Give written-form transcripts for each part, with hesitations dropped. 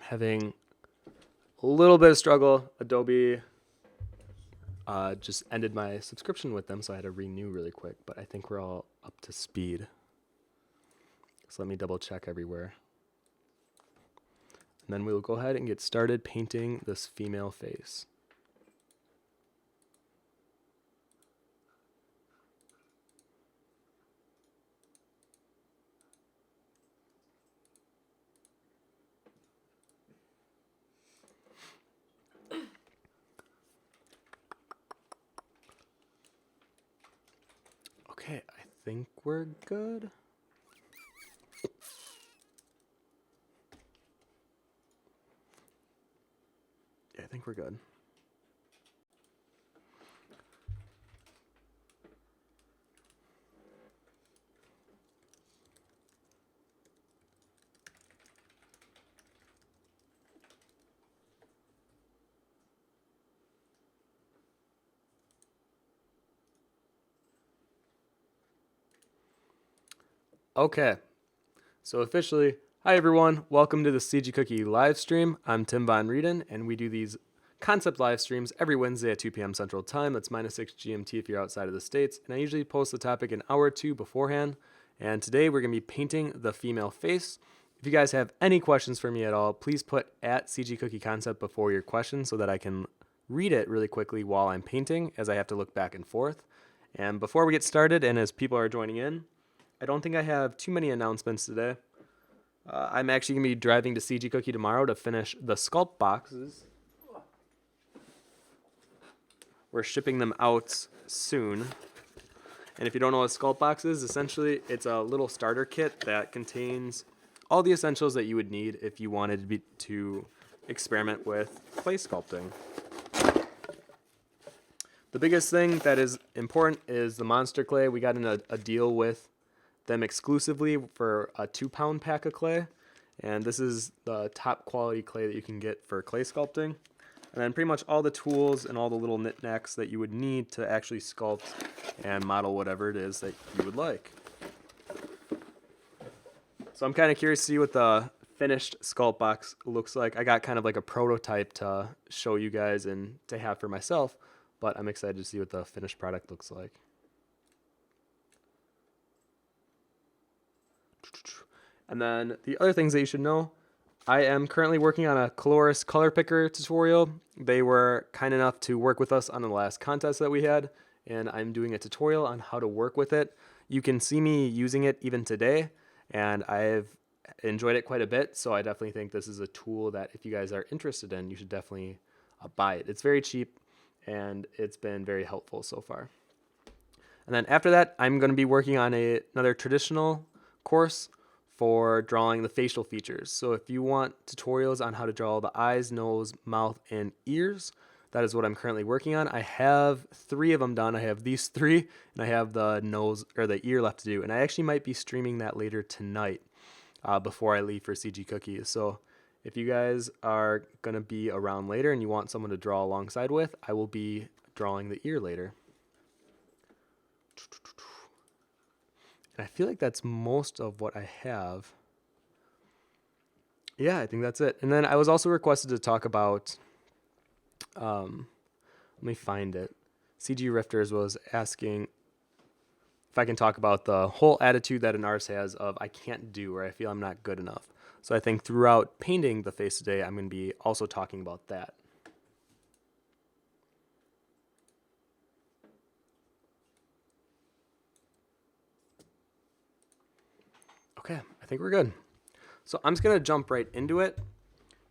having a little bit of struggle. Adobe just ended my subscription with them, so I had to renew really quick, but I think we're all up to speed. So let me double check everywhere. And then we'll go ahead and get started painting this female face. Okay, I think we're good. Yeah, I think we're good. Okay, so officially, hi everyone, welcome to the CG Cookie live stream. I'm Tim Von Rieden, and we do these concept live streams every Wednesday at 2 p.m. Central Time. That's -6 GMT if you're outside of the States, and I usually post the topic an hour or two beforehand. And today we're going to be painting the female face. If you guys have any questions for me at all, please put at CG Cookie Concept before your question so that I can read it really quickly while I'm painting, as I have to look back and forth. And before we get started, and as people are joining in, I don't think I have too many announcements today. I'm actually going to be driving to CG Cookie tomorrow to finish the sculpt boxes. We're shipping them out soon. And if you don't know what a sculpt box is, essentially it's a little starter kit that contains all the essentials that you would need if you wanted to experiment with clay sculpting. The biggest thing that is important is the monster clay. We got in a deal with them exclusively for a 2-pound pack of clay, and this is the top quality clay that you can get for clay sculpting. And then pretty much all the tools and all the little knickknacks that you would need to actually sculpt and model whatever it is that you would like. So I'm kind of curious to see what the finished sculpt box looks like. I got kind of like a prototype to show you guys and to have for myself, but I'm excited to see what the finished product looks like. And then the other things that you should know, I am currently working on a Coloris color picker tutorial. They were kind enough to work with us on the last contest that we had, and I'm doing a tutorial on how to work with it. You can see me using it even today, and I've enjoyed it quite a bit, so I definitely think this is a tool that if you guys are interested in, you should definitely buy it. It's very cheap, and it's been very helpful so far. And then after that, I'm going to be working on another traditional course for drawing the facial features. So if you want tutorials on how to draw the eyes, nose, mouth, and ears, that is what I'm currently working on. I have 3 of them done. I have these 3, and I have the nose or the ear left to do. And I actually might be streaming that later tonight before I leave for CG Cookies. So if you guys are going to be around later and you want someone to draw alongside with, I will be drawing the ear later. And I feel like that's most of what I have. Yeah, I think that's it. And then I was also requested to talk about, let me find it. CG Rifters was asking if I can talk about the whole attitude that an artist has of I can't do, or I feel I'm not good enough. So I think throughout painting the face today, I'm going to be also talking about that. Okay, I think we're good. So I'm just going to jump right into it.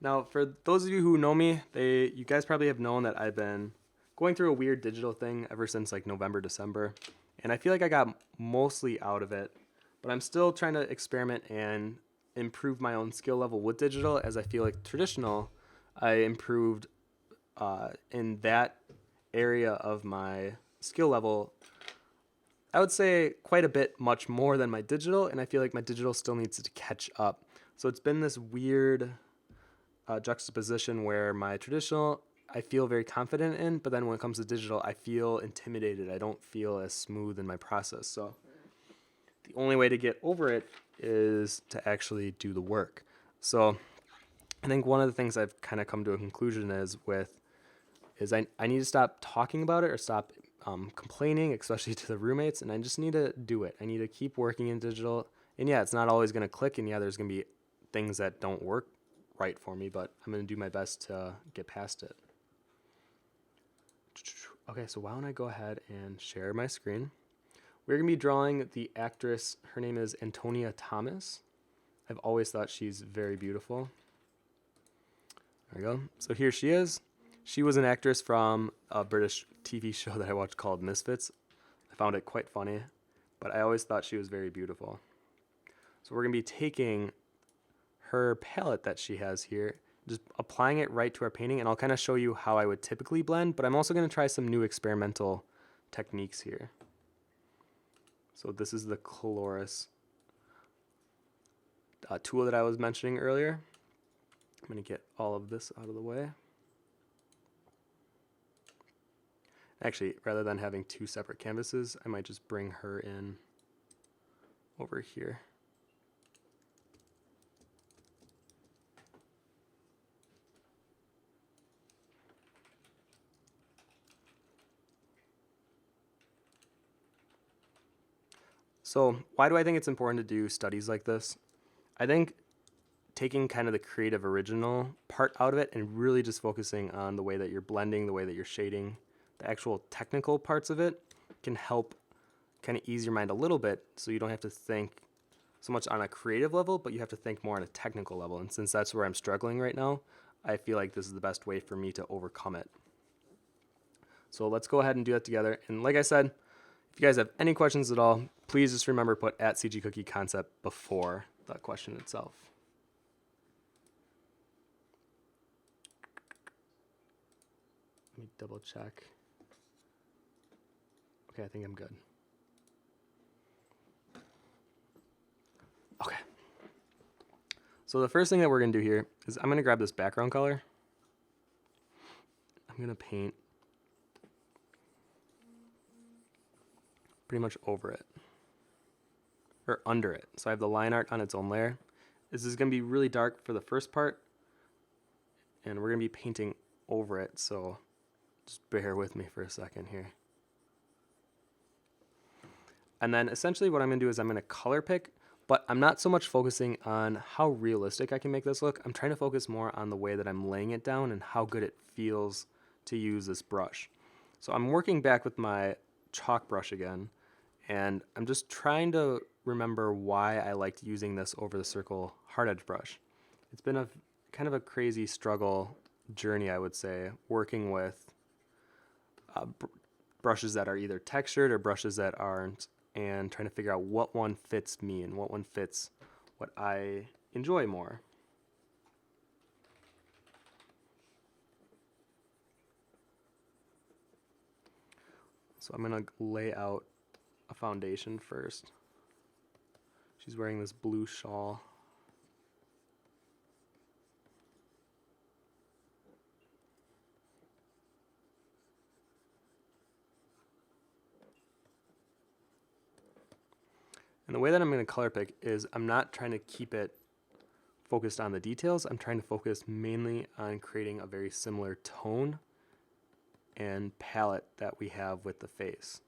Now, for those of you who know me, you guys probably have known that I've been going through a weird digital thing ever since like November, December. And I feel like I got mostly out of it, but I'm still trying to experiment and improve my own skill level with digital, as I feel like traditional, I improved in that area of my skill level, I would say quite a bit much more than my digital, and I feel like my digital still needs to catch up. So it's been this weird juxtaposition where my traditional I feel very confident in, but then when it comes to digital, I feel intimidated. I don't feel as smooth in my process. So the only way to get over it is to actually do the work. So I think one of the things I've kind of come to a conclusion is I need to stop talking about it or stop complaining, especially to the roommates, and I just need to do it. I need to keep working in digital. And yeah, it's not always going to click, and yeah, there's going to be things that don't work right for me, but I'm going to do my best to get past it. Okay, so why don't I go ahead and share my screen? We're going to be drawing the actress. Her name is Antonia Thomas. I've always thought she's very beautiful. There we go. So here she is. She was an actress from a British TV show that I watched called Misfits. I found it quite funny, but I always thought she was very beautiful. So we're going to be taking her palette that she has here, just applying it right to our painting, and I'll kind of show you how I would typically blend, but I'm also going to try some new experimental techniques here. So this is the Colores tool that I was mentioning earlier. I'm going to get all of this out of the way. Actually, rather than having two separate canvases, I might just bring her in over here. So why do I think it's important to do studies like this? I think taking kind of the creative original part out of it and really just focusing on the way that you're blending, the way that you're shading, the actual technical parts of it can help kind of ease your mind a little bit, so you don't have to think so much on a creative level, but you have to think more on a technical level. And since that's where I'm struggling right now, I feel like this is the best way for me to overcome it. So let's go ahead and do that together. And like I said, if you guys have any questions at all, please just remember to put @CGCookieConcept before the question itself. Let me double check. Okay, I think I'm good. Okay. So the first thing that we're going to do here is I'm going to grab this background color. I'm going to paint pretty much over it, or under it. So I have the line art on its own layer. This is going to be really dark for the first part, and we're going to be painting over it, so just bear with me for a second here. And then essentially what I'm going to do is I'm going to color pick, but I'm not so much focusing on how realistic I can make this look. I'm trying to focus more on the way that I'm laying it down and how good it feels to use this brush. So I'm working back with my chalk brush again, and I'm just trying to remember why I liked using this over the circle hard edge brush. It's been a kind of a crazy struggle journey, I would say, working with brushes that are either textured or brushes that aren't, and trying to figure out what one fits me and what one fits what I enjoy more. So I'm going to lay out a foundation first. She's wearing this blue shawl. And the way that I'm going to color pick is I'm not trying to keep it focused on the details. I'm trying to focus mainly on creating a very similar tone and palette that we have with the face.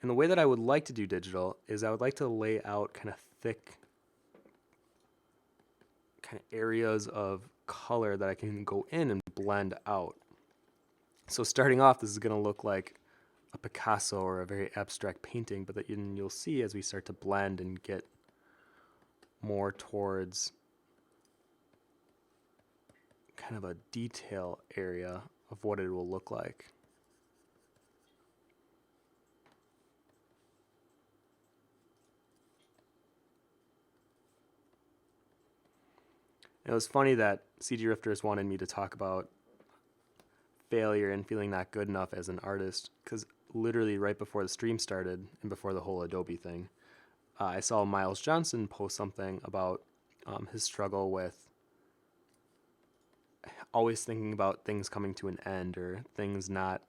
And the way that I would like to do digital is I would like to lay out kind of thick kind of areas of color that I can go in and blend out. So starting off, this is going to look like a Picasso or a very abstract painting, but that you'll see as we start to blend and get more towards kind of a detail area of what it will look like. And it was funny that CG Rifters wanted me to talk about failure and feeling not good enough as an artist, because literally right before the stream started and before the whole Adobe thing, I saw Miles Johnson post something about his struggle with always thinking about things coming to an end, or things not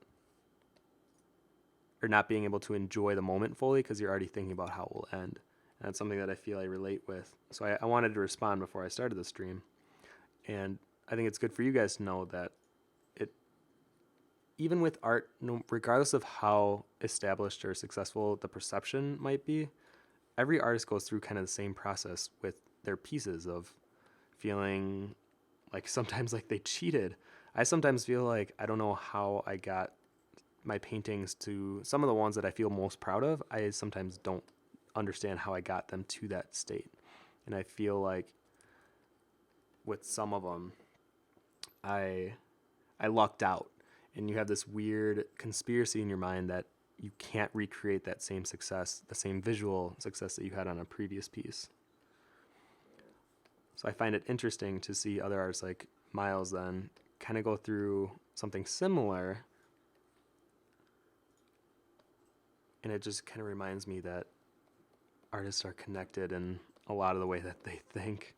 being able to enjoy the moment fully because you're already thinking about how it will end. And that's something that I feel I relate with. So I wanted to respond before I started the stream. And I think it's good for you guys to know that it, even with art, no, regardless of how established or successful the perception might be, every artist goes through kind of the same process with their pieces of feeling like sometimes like they cheated. I sometimes feel like I don't know how I got my paintings to some of the ones that I feel most proud of. I sometimes don't understand how I got them to that state. And I feel like with some of them, I lucked out, and you have this weird conspiracy in your mind that you can't recreate that same success, the same visual success that you had on a previous piece. So I find it interesting to see other artists like Miles then kind of go through something similar, and it just kind of reminds me that artists are connected in a lot of the way that they think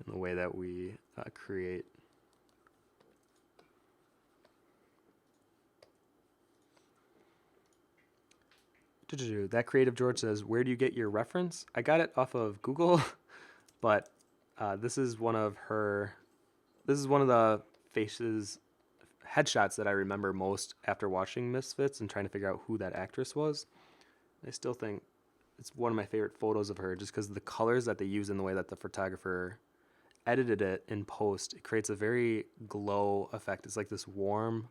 and the way that we create. That Creative George says, where do you get your reference? I got it off of Google, but this is one of the faces, headshots that I remember most after watching Misfits and trying to figure out who that actress was. I still think it's one of my favorite photos of her just because of the colors that they use and the way that the photographer edited it in post. It creates a very glow effect. It's like this warm,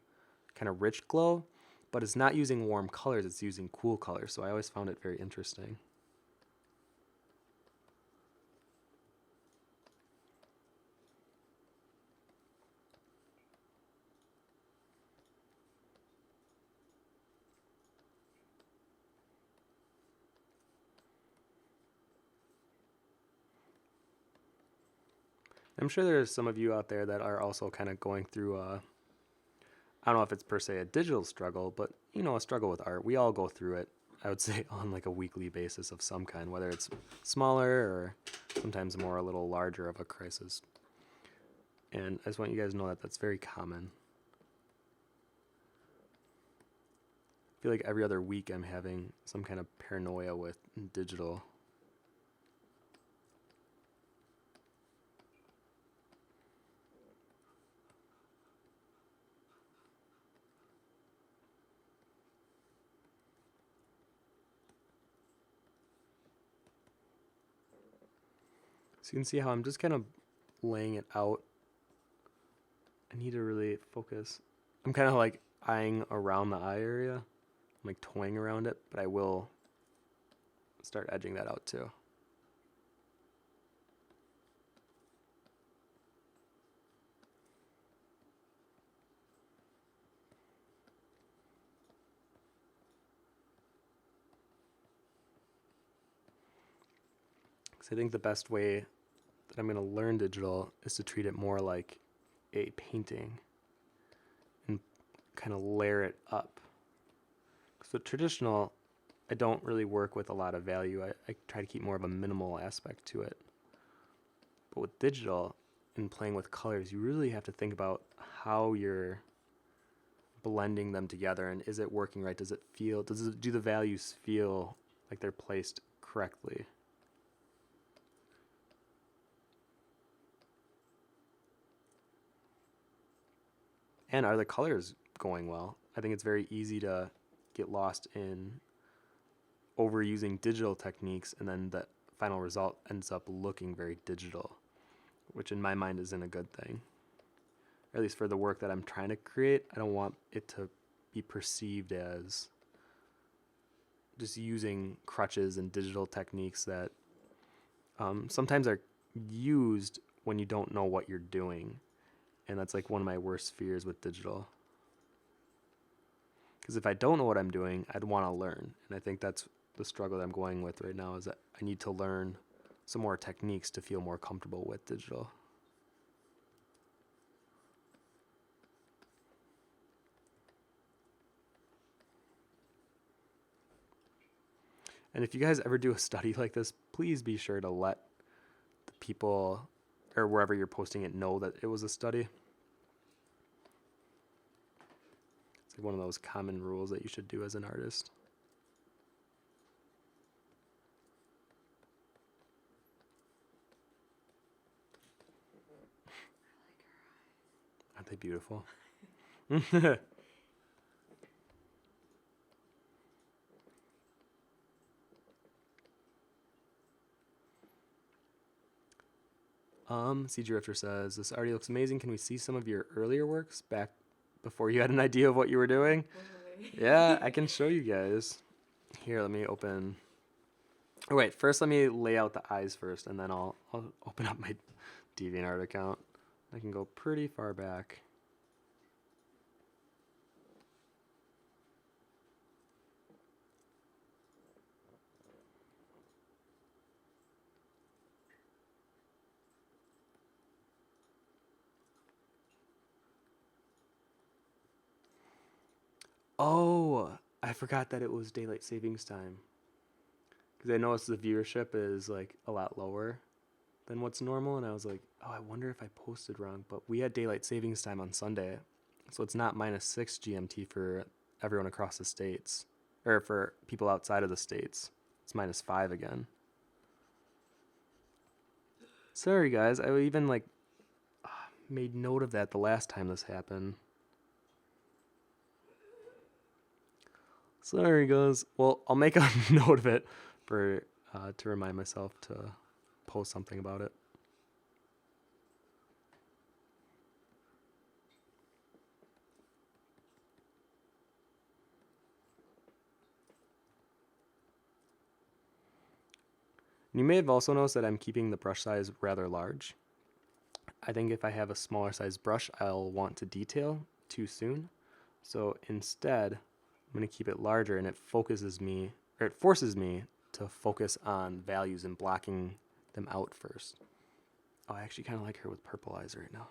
kind of rich glow, but it's not using warm colors, it's using cool colors. So I always found it very interesting. I'm sure there's some of you out there that are also kind of going through I don't know if it's per se a digital struggle, but a struggle with art. We all go through it, I would say, on like a weekly basis of some kind, whether it's smaller or sometimes more a little larger of a crisis. And I just want you guys to know that that's very common. I feel like every other week I'm having some kind of paranoia with digital. So you can see how I'm just kind of laying it out. I need to really focus. I'm kind of like eyeing around the eye area. I'm like toying around it, but I will start edging that out too. Because I think the best way that I'm going to learn digital is to treat it more like a painting and kind of layer it up. So traditional, I don't really work with a lot of value. I try to keep more of a minimal aspect to it. But with digital and playing with colors, you really have to think about how you're blending them together, and is it working right? Do the values feel like they're placed correctly? And are the colors going well? I think it's very easy to get lost in overusing digital techniques, and then the final result ends up looking very digital, which in my mind isn't a good thing. Or at least for the work that I'm trying to create, I don't want it to be perceived as just using crutches and digital techniques that sometimes are used when you don't know what you're doing. And that's like one of my worst fears with digital. Because if I don't know what I'm doing, I'd want to learn. And I think that's the struggle that I'm going with right now, is that I need to learn some more techniques to feel more comfortable with digital. And if you guys ever do a study like this, please be sure to let the people or wherever you're posting it know that it was a study. It's like one of those common rules that you should do as an artist. they beautiful? C. Drifter says, this already looks amazing. Can we see some of your earlier works back before you had an idea of what you were doing? Yeah, I can show you guys. Here, let me open. Oh, wait, first let me lay out the eyes first, and then I'll open up my DeviantArt account. I can go pretty far back. Oh, I forgot that it was daylight savings time. Because I noticed the viewership is like a lot lower than what's normal, and I was like, oh, I wonder if I posted wrong. But we had daylight savings time on Sunday, so it's not -6 GMT for everyone across the states, or for people outside of the states. It's -5 again. Sorry, guys. I even like made note of that the last time this happened. Sorry, guys. Well, I'll make a note of it for to remind myself to post something about it. You may have also noticed that I'm keeping the brush size rather large. I think if I have a smaller size brush, I'll want to detail too soon. So instead, I'm going to keep it larger, and it forces me to focus on values and blocking them out first. Oh, I actually kind of like her with purple eyes right now.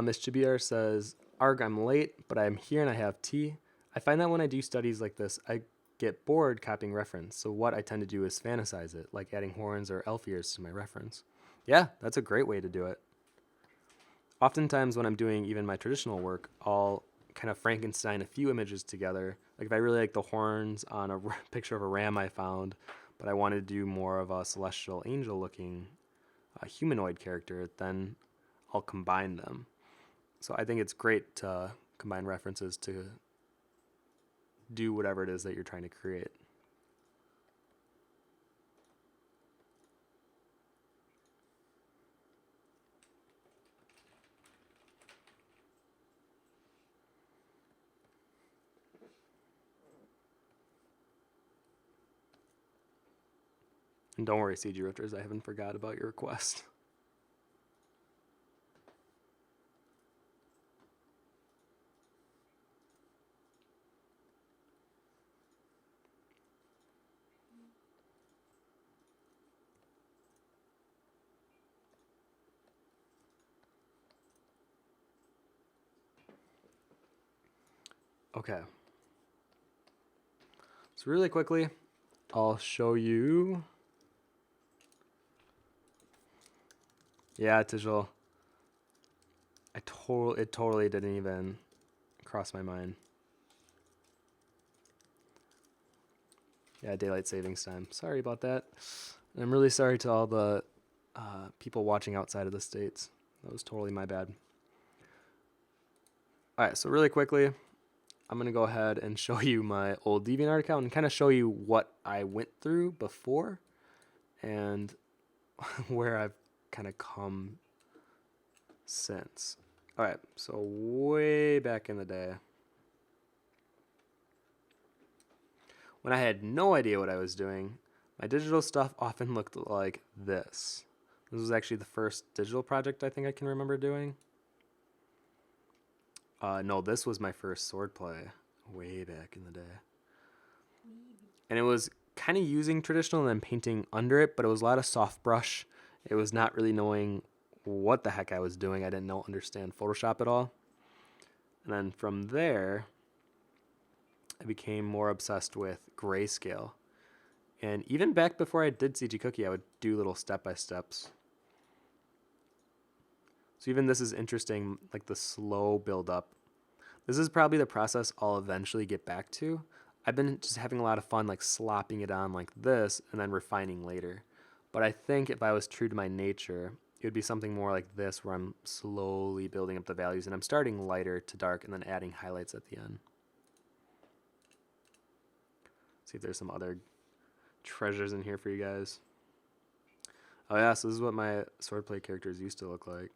Miss Chibiar says, Arg, I'm late, but I'm here and I have tea. I find that when I do studies like this, I get bored copying reference. So what I tend to do is fantasize it, like adding horns or elf ears to my reference. Yeah, that's a great way to do it. Oftentimes when I'm doing even my traditional work, I'll kind of Frankenstein a few images together. Like if I really like the horns on a picture of a ram I found, but I wanted to do more of a celestial angel looking humanoid character, then I'll combine them. So I think it's great to combine references to do whatever it is that you're trying to create. And don't worry, CG Rifters, I haven't forgot about your request. Okay. So really quickly, I'll show you. Yeah, Tijol. It totally didn't even cross my mind. Yeah, daylight savings time. Sorry about that. And I'm really sorry to all the people watching outside of the States. That was totally my bad. All right, so really quickly, I'm going to go ahead and show you my old DeviantArt account and kind of show you what I went through before and where I've kind of come since. All right, so way back in the day, when I had no idea what I was doing, my digital stuff often looked like this. This was actually the first digital project I think I can remember doing. No, this was my first swordplay way back in the day. And it was kind of using traditional and then painting under it, but it was a lot of soft brush. It was not really knowing what the heck I was doing. I didn't understand Photoshop at all. And then from there, I became more obsessed with grayscale. And even back before I did CG Cookie, I would do little step-by-steps. So even this is interesting, like the slow build up. This is probably the process I'll eventually get back to. I've been just having a lot of fun like slopping it on like this and then refining later. But I think if I was true to my nature, it would be something more like this where I'm slowly building up the values and I'm starting lighter to dark and then adding highlights at the end. See if there's some other treasures in here for you guys. Oh yeah, so this is what my swordplay characters used to look like.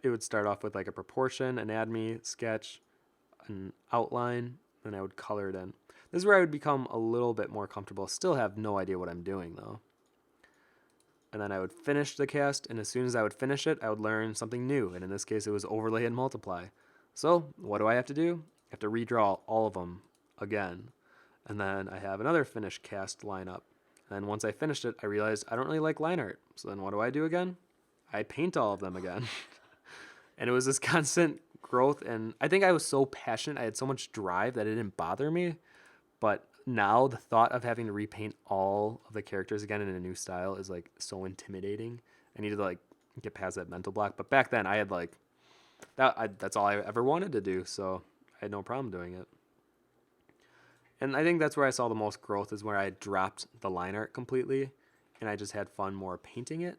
It would start off with like a proportion, anatomy, sketch, an outline, then I would color it in. This is where I would become a little bit more comfortable. Still have no idea what I'm doing though. And then I would finish the cast, and as soon as I would finish it, I would learn something new. And in this case, it was overlay and multiply. So what do I have to do? I have to redraw all of them again. And then I have another finished cast lineup. And once I finished it, I realized I don't really like line art. So then what do I do again? I paint all of them again. And it was this constant growth. And I think I was so passionate. I had so much drive that it didn't bother me. But now the thought of having to repaint all of the characters again in a new style is like so intimidating. I needed to like get past that mental block. But back then I had like that's all I ever wanted to do. So I had no problem doing it. And I think that's where I saw the most growth is where I dropped the line art completely and I just had fun more painting it.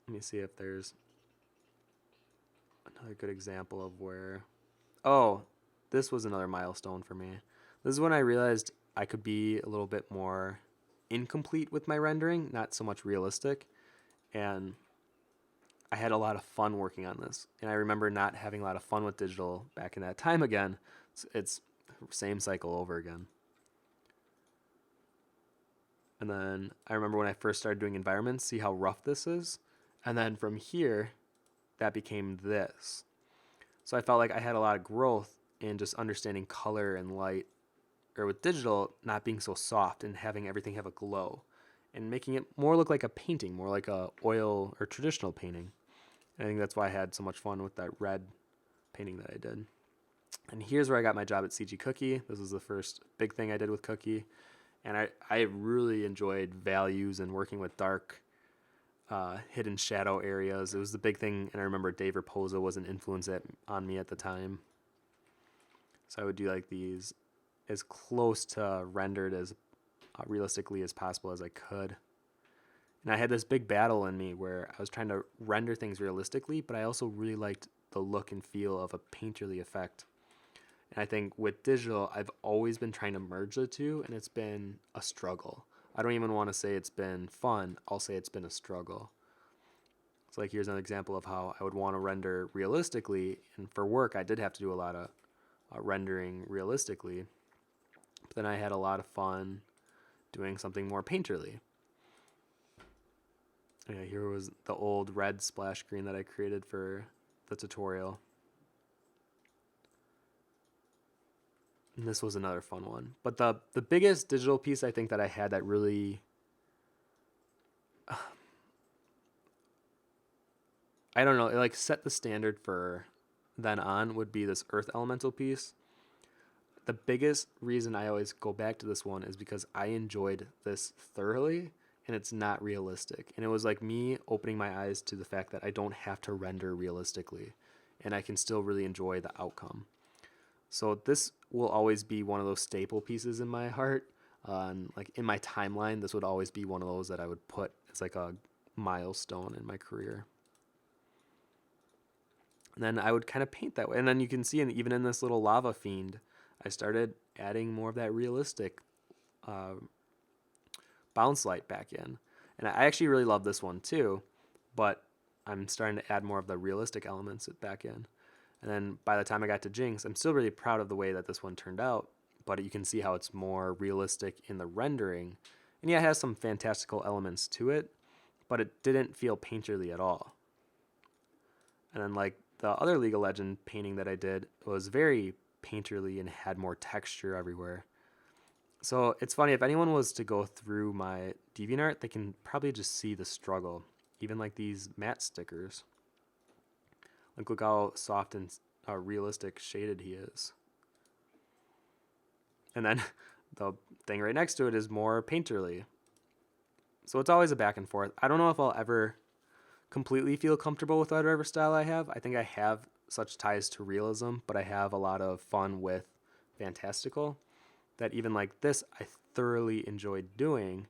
Let me see if there's another good example of where, oh, this was another milestone for me. This is when I realized I could be a little bit more incomplete with my rendering, not so much realistic. And I had a lot of fun working on this. And I remember not having a lot of fun with digital back in that time again. It's same cycle over again. And then I remember when I first started doing environments, see how rough this is. And then from here, that became this. So I felt like I had a lot of growth in just understanding color and light, or with digital, not being so soft and having everything have a glow and making it more look like a painting, more like a oil or traditional painting. And I think that's why I had so much fun with that red painting that I did. And here's where I got my job at CG Cookie. This was the first big thing I did with Cookie. And I really enjoyed values and working with dark, hidden shadow areas. It was the big thing, and I remember Dave Raposa was an influence on me at the time. So I would do like these as close to rendered as realistically as possible as I could. And I had this big battle in me where I was trying to render things realistically, but I also really liked the look and feel of a painterly effect. And I think with digital, I've always been trying to merge the two, and it's been a struggle. I don't even want to say it's been fun. I'll say it's been a struggle. So like here's an example of how I would want to render realistically, and for work, I did have to do a lot of rendering realistically. But then I had a lot of fun doing something more painterly. Yeah, here was the old red splash screen that I created for the tutorial. And this was another fun one. But the biggest digital piece I think that I had that really, I don't know, it like set the standard for then on would be this earth elemental piece. The biggest reason I always go back to this one is because I enjoyed this thoroughly and it's not realistic. And it was like me opening my eyes to the fact that I don't have to render realistically and I can still really enjoy the outcome. So this will always be one of those staple pieces in my heart. And like in my timeline, this would always be one of those that I would put as like a milestone in my career. And then I would kind of paint that way. And then you can see even in this little lava fiend, I started adding more of that realistic bounce light back in. And I actually really love this one too, but I'm starting to add more of the realistic elements back in. And then by the time I got to Jinx, I'm still really proud of the way that this one turned out, but you can see how it's more realistic in the rendering. And yeah, it has some fantastical elements to it, but it didn't feel painterly at all. And then like the other League of Legends painting that I did was very painterly and had more texture everywhere. So it's funny, if anyone was to go through my DeviantArt, they can probably just see the struggle. Even like these matte stickers. Like look how soft and realistic shaded he is. And then the thing right next to it is more painterly. So it's always a back and forth. I don't know if I'll ever completely feel comfortable with whatever style I have. I think I have such ties to realism, but I have a lot of fun with fantastical that even like this I thoroughly enjoyed doing.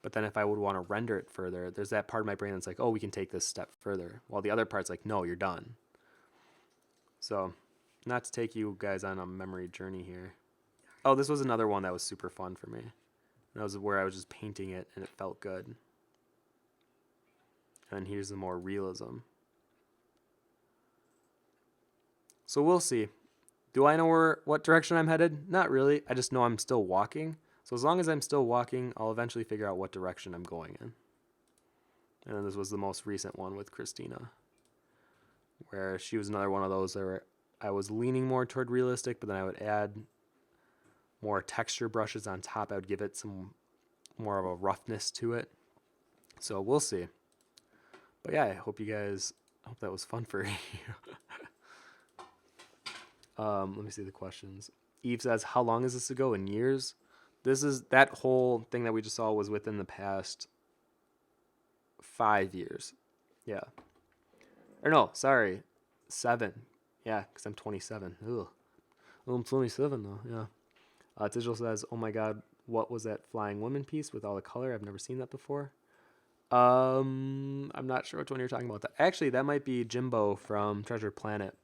But then if I would want to render it further, there's that part of my brain that's like, oh, we can take this step further. While the other part's like, no, you're done. So not to take you guys on a memory journey here. Oh, this was another one that was super fun for me. That was where I was just painting it and it felt good. And here's the more realism. So we'll see. Do I know what direction I'm headed? Not really. I just know I'm still walking. So as long as I'm still walking, I'll eventually figure out what direction I'm going in. And then this was the most recent one with Christina, where she was another one of those where I was leaning more toward realistic, but then I would add more texture brushes on top. I would give it some more of a roughness to it. So we'll see. But yeah, I hope that was fun for you. Let me see the questions. Eve says, how long is this ago in years? That whole thing that we just saw was within the past 5 years. Yeah. Or no, sorry, 7. Yeah, because I'm 27. Ugh. Oh, I'm 27 though, yeah. Digital says, oh my god, what was that flying woman piece with all the color? I've never seen that before. I'm not sure which one you're talking about. Actually, that might be Jimbo from Treasure Planet.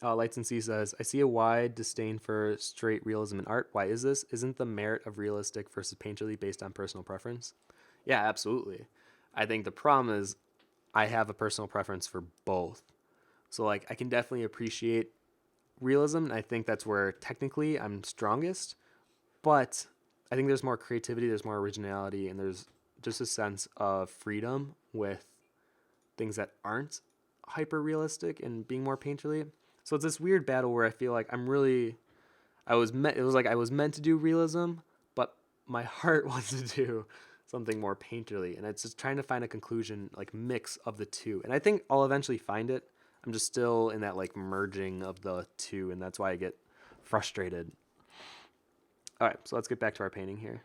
Lights and Sea says, I see a wide disdain for straight realism in art. Why is this? Isn't the merit of realistic versus painterly based on personal preference? Yeah, absolutely. I think the problem is I have a personal preference for both. So like I can definitely appreciate realism, and I think that's where technically I'm strongest. But I think there's more creativity, there's more originality, and there's just a sense of freedom with things that aren't hyper realistic and being more painterly. So it's this weird battle where I feel like it was like I was meant to do realism, but my heart wants to do something more painterly, and it's just trying to find a conclusion, like mix of the two. And I think I'll eventually find it. I'm just still in that like merging of the two, and that's why I get frustrated. All right, so let's get back to our painting here.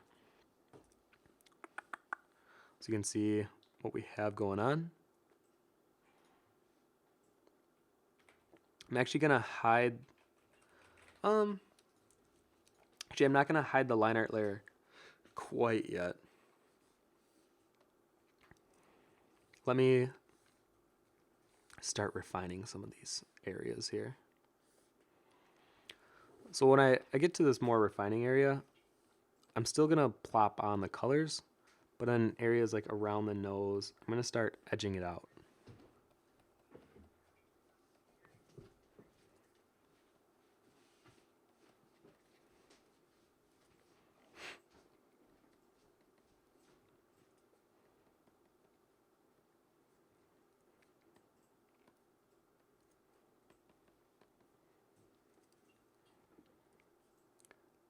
So you can see what we have going on. I'm actually gonna hide. Actually, I'm not gonna hide the line art layer quite yet. Let me start refining some of these areas here. So when I get to this more refining area, I'm still gonna plop on the colors, but in areas like around the nose, I'm gonna start edging it out.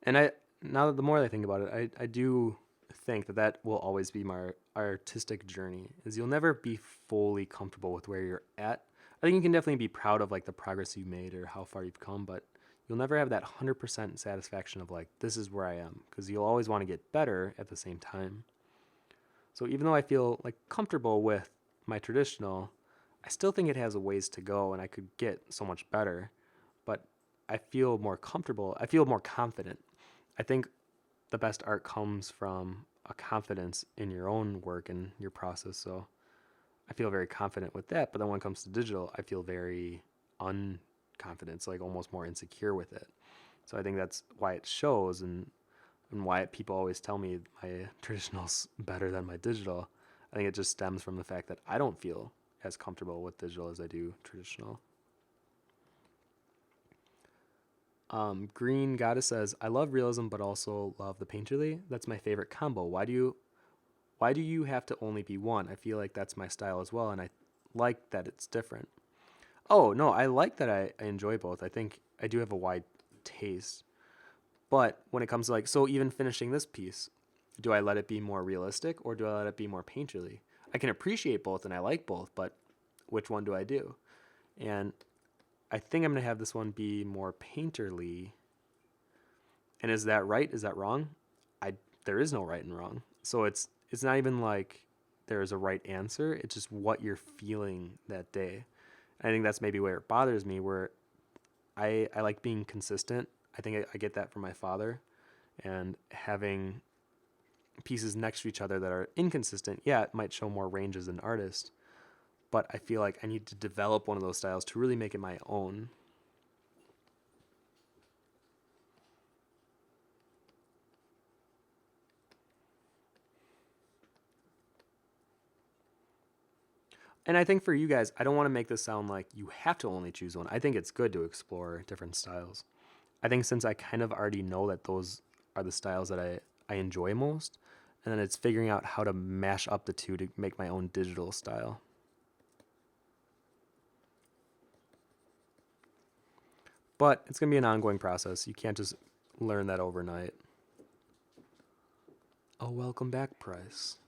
And now that the more I think about it, I do think that will always be my artistic journey. Is you'll never be fully comfortable with where you're at. I think you can definitely be proud of like the progress you made or how far you've come, but you'll never have that 100% satisfaction of like this is where I am, because you'll always want to get better at the same time. So even though I feel like comfortable with my traditional, I still think it has a ways to go and I could get so much better. But I feel more comfortable. I feel more confident. I think the best art comes from a confidence in your own work and your process. So I feel very confident with that. But then when it comes to digital, I feel very unconfident, so like almost more insecure with it. So I think that's why it shows, and why people always tell me my traditional's better than my digital. I think it just stems from the fact that I don't feel as comfortable with digital as I do traditional. Green Goddess says, I love realism but also love the painterly. That's my favorite combo. Why do you have to only be one? I feel like that's my style as well, and I like that it's different. Oh, no, I like that I enjoy both. I think I do have a wide taste. But when it comes to like, so even finishing this piece, do I let it be more realistic or do I let it be more painterly? I can appreciate both and I like both, but which one do I do? And I think I'm going to have this one be more painterly. And is that right? Is that wrong? I There is no right and wrong. So it's not even like there's a right answer. It's just what you're feeling that day. I think that's maybe where it bothers me, where I like being consistent. I think I get that from my father, and having pieces next to each other that are inconsistent, yeah, it might show more range as an artist, but I feel like I need to develop one of those styles to really make it my own. And I think for you guys, I don't want to make this sound like you have to only choose one. I think it's good to explore different styles. I think since I kind of already know that those are the styles that I enjoy most, and then it's figuring out how to mash up the two to make my own digital style. But it's going to be an ongoing process. You can't just learn that overnight. Oh, welcome back, Price.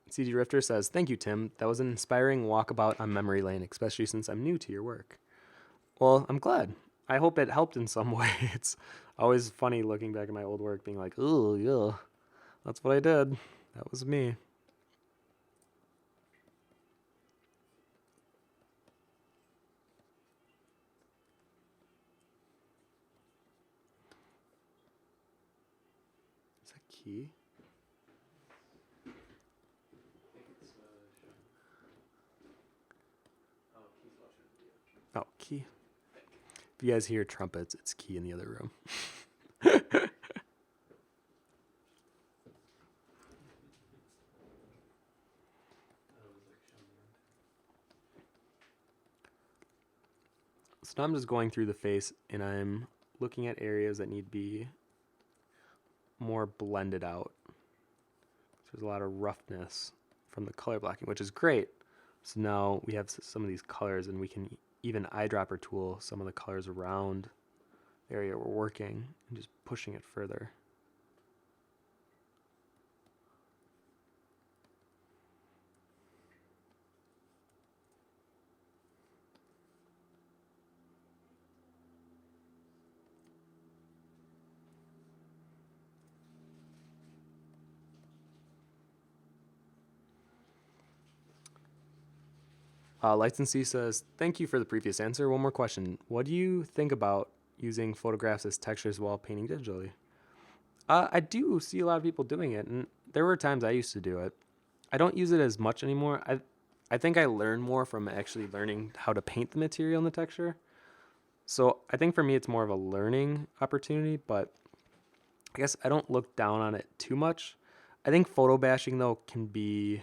CD Rifter says, "Thank you, Tim. That was an inspiring walkabout on memory lane, especially since I'm new to your work." Well, I'm glad. I hope it helped in some way. It's always funny looking back at my old work being like, "Oh, yeah, that's what I did. That was me." Is that key? Oh, key. If you guys hear trumpets, it's key in the other room. So now I'm just going through the face and I'm looking at areas that need to be more blended out. So there's a lot of roughness from the color blocking, which is great. So now we have some of these colors and we can even eyedropper tool some of the colors around the area we're working and just pushing it further. Licensee says, "Thank you for the previous answer. One more question. What do you think about using photographs as textures while painting digitally?" I do see a lot of people doing it, and there were times I used to do it. I don't use it as much anymore. I think I learn more from actually learning how to paint the material and the texture. So I think for me, it's more of a learning opportunity, but I guess I don't look down on it too much. I think photo bashing, though, can be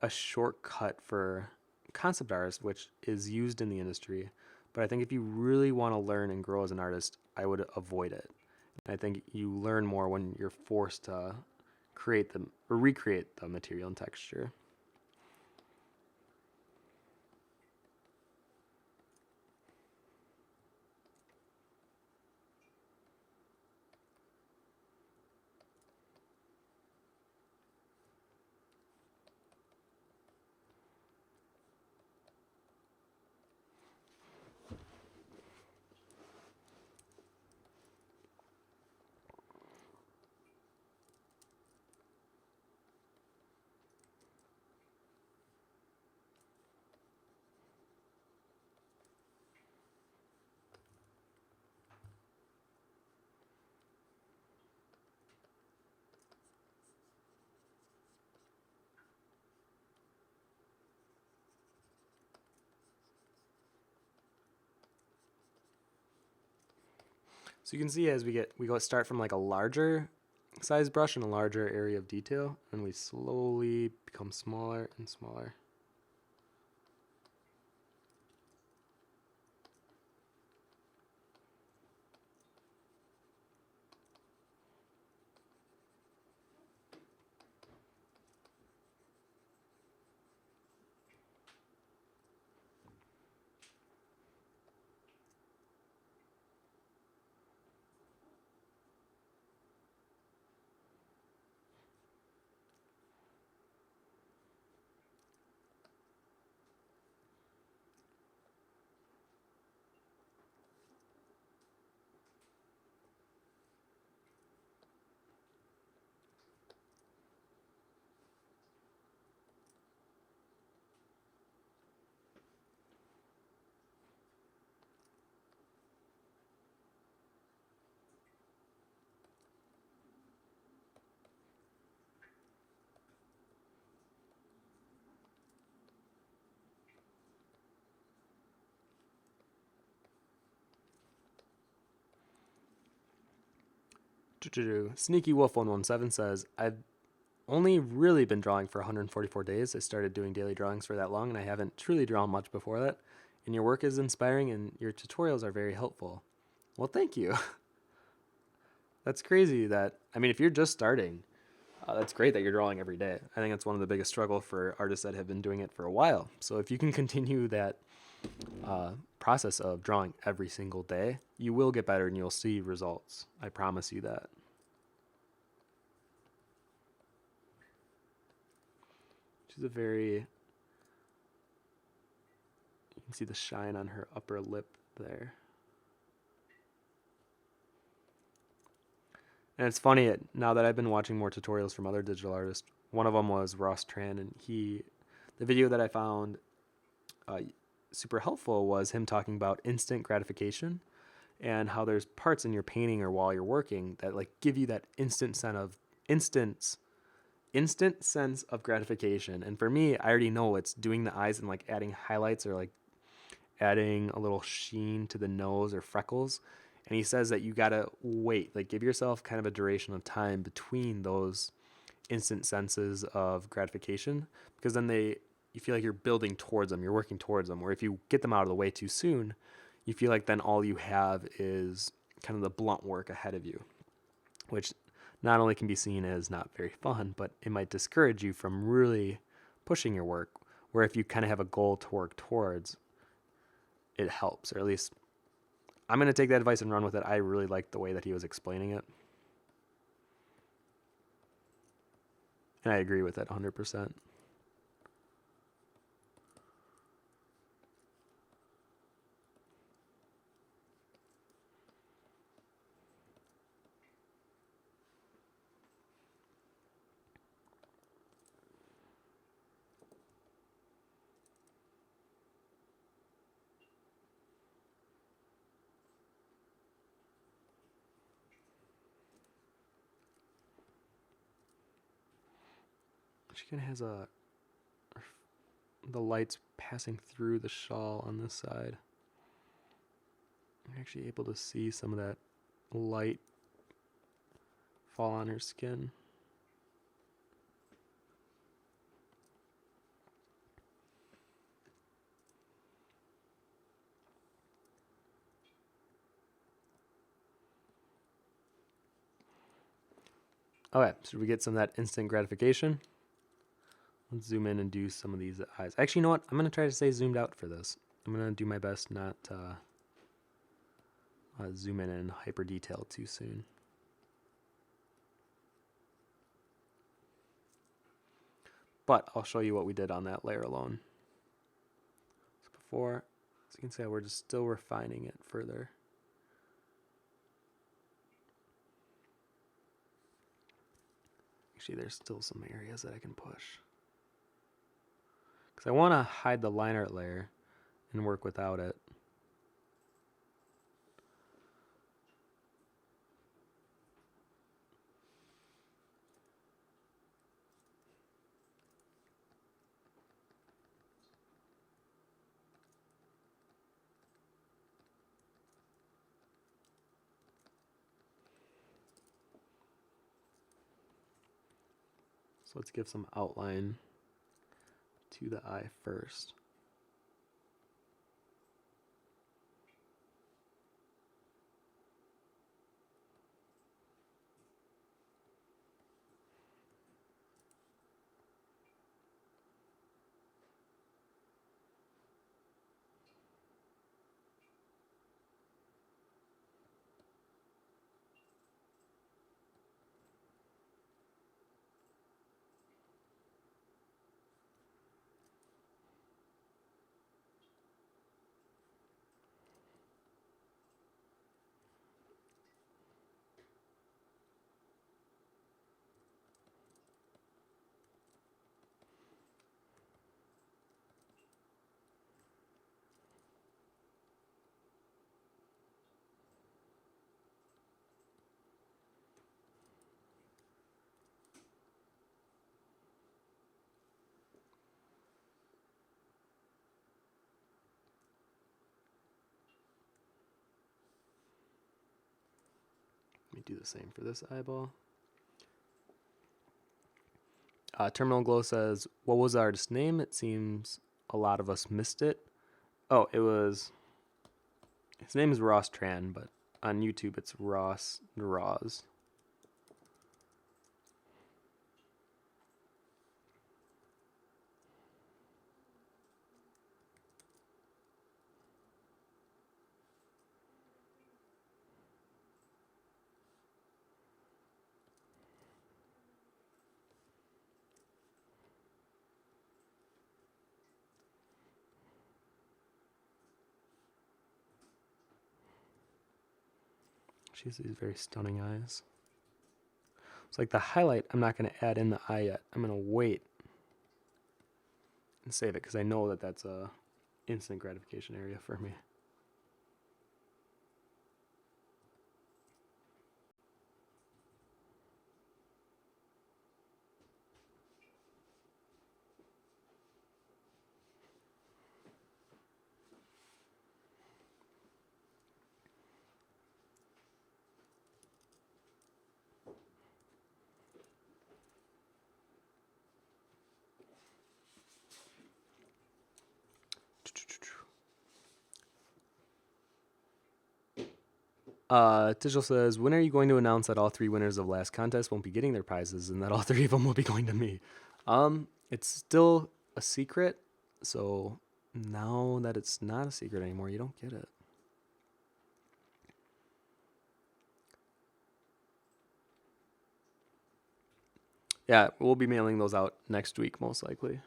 a shortcut for concept artists, which is used in the industry. But I think if you really want to learn and grow as an artist, I would avoid it. I think you learn more when you're forced to create them or recreate the material and texture. So you can see as we go start from like a larger size brush and a larger area of detail, and we slowly become smaller and smaller. Sneaky Wolf 117 says, I've only really been drawing for 144 days. I started doing daily drawings for that long, and I haven't truly drawn much before that. And your work is inspiring, and your tutorials are very helpful. Well, thank you. That's crazy that, I mean, if you're just starting, that's great that you're drawing every day. I think that's one of the biggest struggle for artists that have been doing it for a while. So if you can continue that process of drawing every single day, you will get better and you'll see results. I promise you that. She's a very, you can see the shine on her upper lip there. And it's funny, now that I've been watching more tutorials from other digital artists, one of them was Ross Tran, and the video that I found super helpful was him talking about instant gratification and how there's parts in your painting or while you're working that like give you that instant sense of gratification. And for me, I already know it's doing the eyes and like adding highlights or like adding a little sheen to the nose or freckles. And he says that you gotta wait, like give yourself kind of a duration of time between those instant senses of gratification, because then you feel like you're building towards them, you're working towards them. Or if you get them out of the way too soon, you feel like then all you have is kind of the blunt work ahead of you, which not only can be seen as not very fun, but it might discourage you from really pushing your work. Where if you kind of have a goal to work towards, it helps, or at least I'm going to take that advice and run with it. I really liked the way that he was explaining it. And I agree with it 100%. She kind of has the lights passing through the shawl on this side. I'm actually able to see some of that light fall on her skin. Okay, so we get some of that instant gratification. Let's zoom in and do some of these eyes. Actually, you know what? I'm going to try to stay zoomed out for this. I'm going to do my best not to zoom in and hyper detail too soon. But I'll show you what we did on that layer alone. So before, as you can see, we're just still refining it further. Actually, there's still some areas that I can push. Because I want to hide the line art layer and work without it. So let's give some outline to the eye first. me do the same for this eyeball. Terminal Glow says, what was the artist's name? It seems a lot of us missed it. Oh, his name is Ross Tran, but on YouTube it's Ross Draws. She has these very stunning eyes. It's like the highlight, I'm not going to add in the eye yet. I'm going to wait and save it because I know that that's a instant gratification area for me. Digital says, when are you going to announce that all 3 winners of last contest won't be getting their prizes and that all 3 of them will be going to me? It's still a secret, so now that it's not a secret anymore, you don't get it. Yeah, we'll be mailing those out next week, most likely.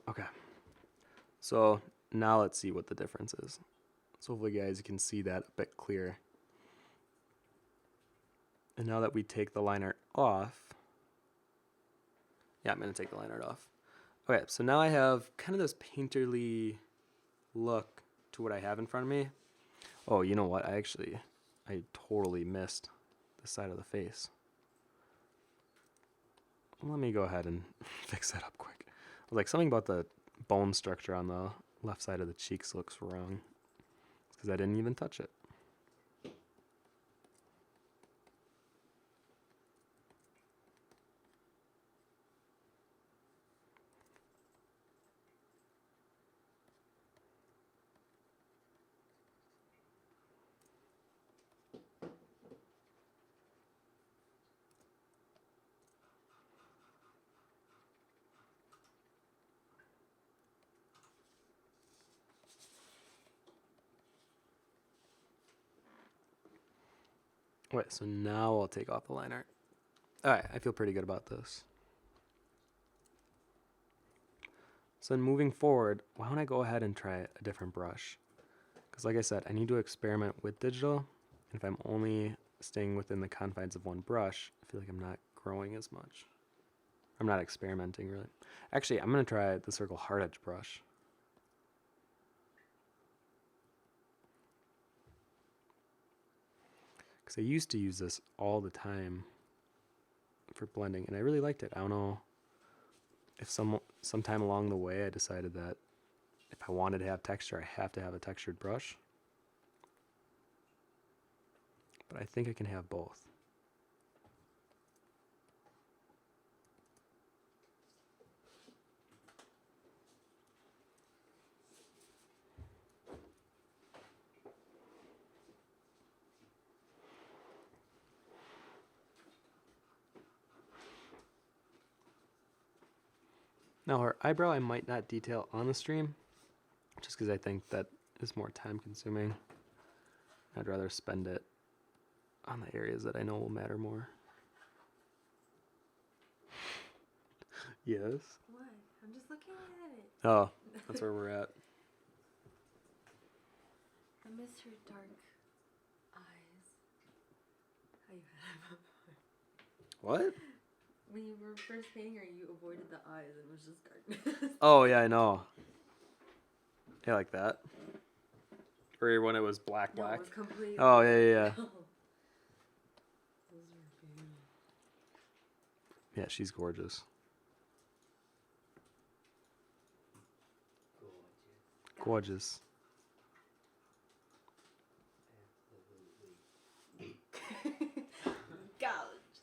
Okay. So now let's see what the difference is. So hopefully, guys, you can see that a bit clearer. And now that we take the liner off, yeah, I'm going to take the liner off. Okay, so now I have kind of this painterly look to what I have in front of me. Oh, you know what? I totally missed the side of the face. Let me go ahead and fix that up quick. I was like, something about the bone structure on the left side of the cheeks looks wrong. It's because I didn't even touch it. Wait, so now I'll take off the liner. Alright, I feel pretty good about this. So then moving forward, why don't I go ahead and try a different brush? Because like I said, I need to experiment with digital. And if I'm only staying within the confines of one brush, I feel like I'm not growing as much. I'm not experimenting, really. Actually, I'm going to try the circle hard edge brush. Because I used to use this all the time for blending, and I really liked it. I don't know if sometime along the way I decided that if I wanted to have texture, I have to have a textured brush. But I think I can have both. Now her eyebrow I might not detail on the stream, just because I think that is more time consuming. I'd rather spend it on the areas that I know will matter more. Yes? What? I'm just looking at it. Oh, that's where we're at. I miss her dark eyes. How you had them. What? When you were first painting her, you avoided the eyes and it was just darkness. Oh, yeah, I know. Yeah, like that. Or when it was black. No, it was completely. Oh, yeah. Those are beautiful. Yeah, she's gorgeous. Gorgeous. Gouge.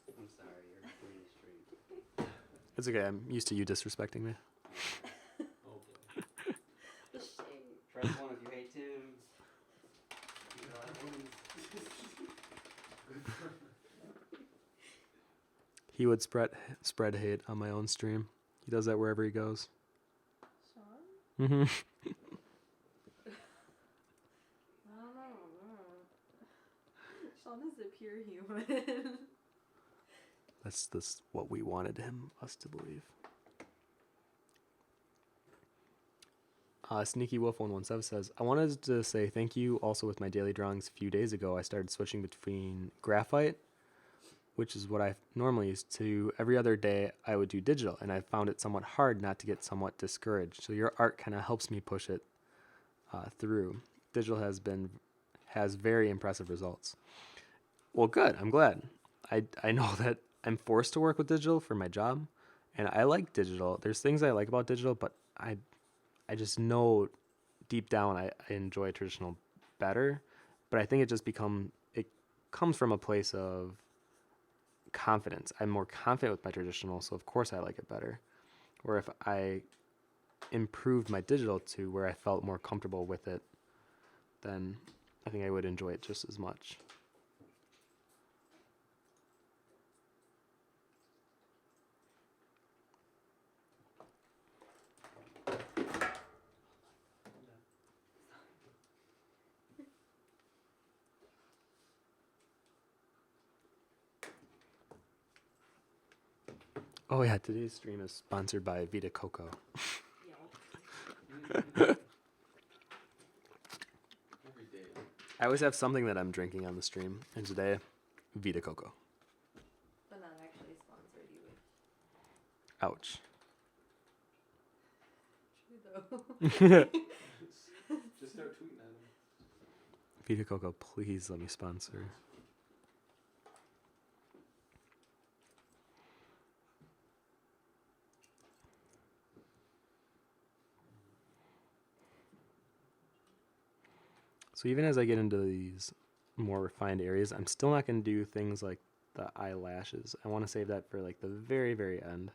I'm sorry, you're pretty straight. It's okay. I'm used to you disrespecting me. Oh boy. The shade. Press 1 if you hate Tim. You know that woman's. He would spread hate on my own stream. He does that wherever he goes. Sean? Mm-hmm. I don't know. Sean is a pure human. That's what we wanted us to believe. Sneaky Wolf 117 says, I wanted to say thank you also with my daily drawings a few days ago. I started switching between graphite, which is what I normally use, to every other day I would do digital, and I found it somewhat hard not to get somewhat discouraged. So your art kind of helps me push it through. Digital has very impressive results. Well, good. I'm glad. I know that I'm forced to work with digital for my job, and I like digital. There's things I like about digital, but I just know deep down I enjoy traditional better. But I think it comes from a place of confidence. I'm more confident with my traditional, so of course I like it better. Or if I improved my digital to where I felt more comfortable with it, then I think I would enjoy it just as much. Oh yeah, today's stream is sponsored by Vita Coco. Every day. I always have something that I'm drinking on the stream, and today, Vita Coco. But not actually sponsored you with. Ouch. True though. Just start tweeting at him. Vita Coco, please let me sponsor. So even as I get into these more refined areas, I'm still not going to do things like the eyelashes. I want to save that for like the very, very end.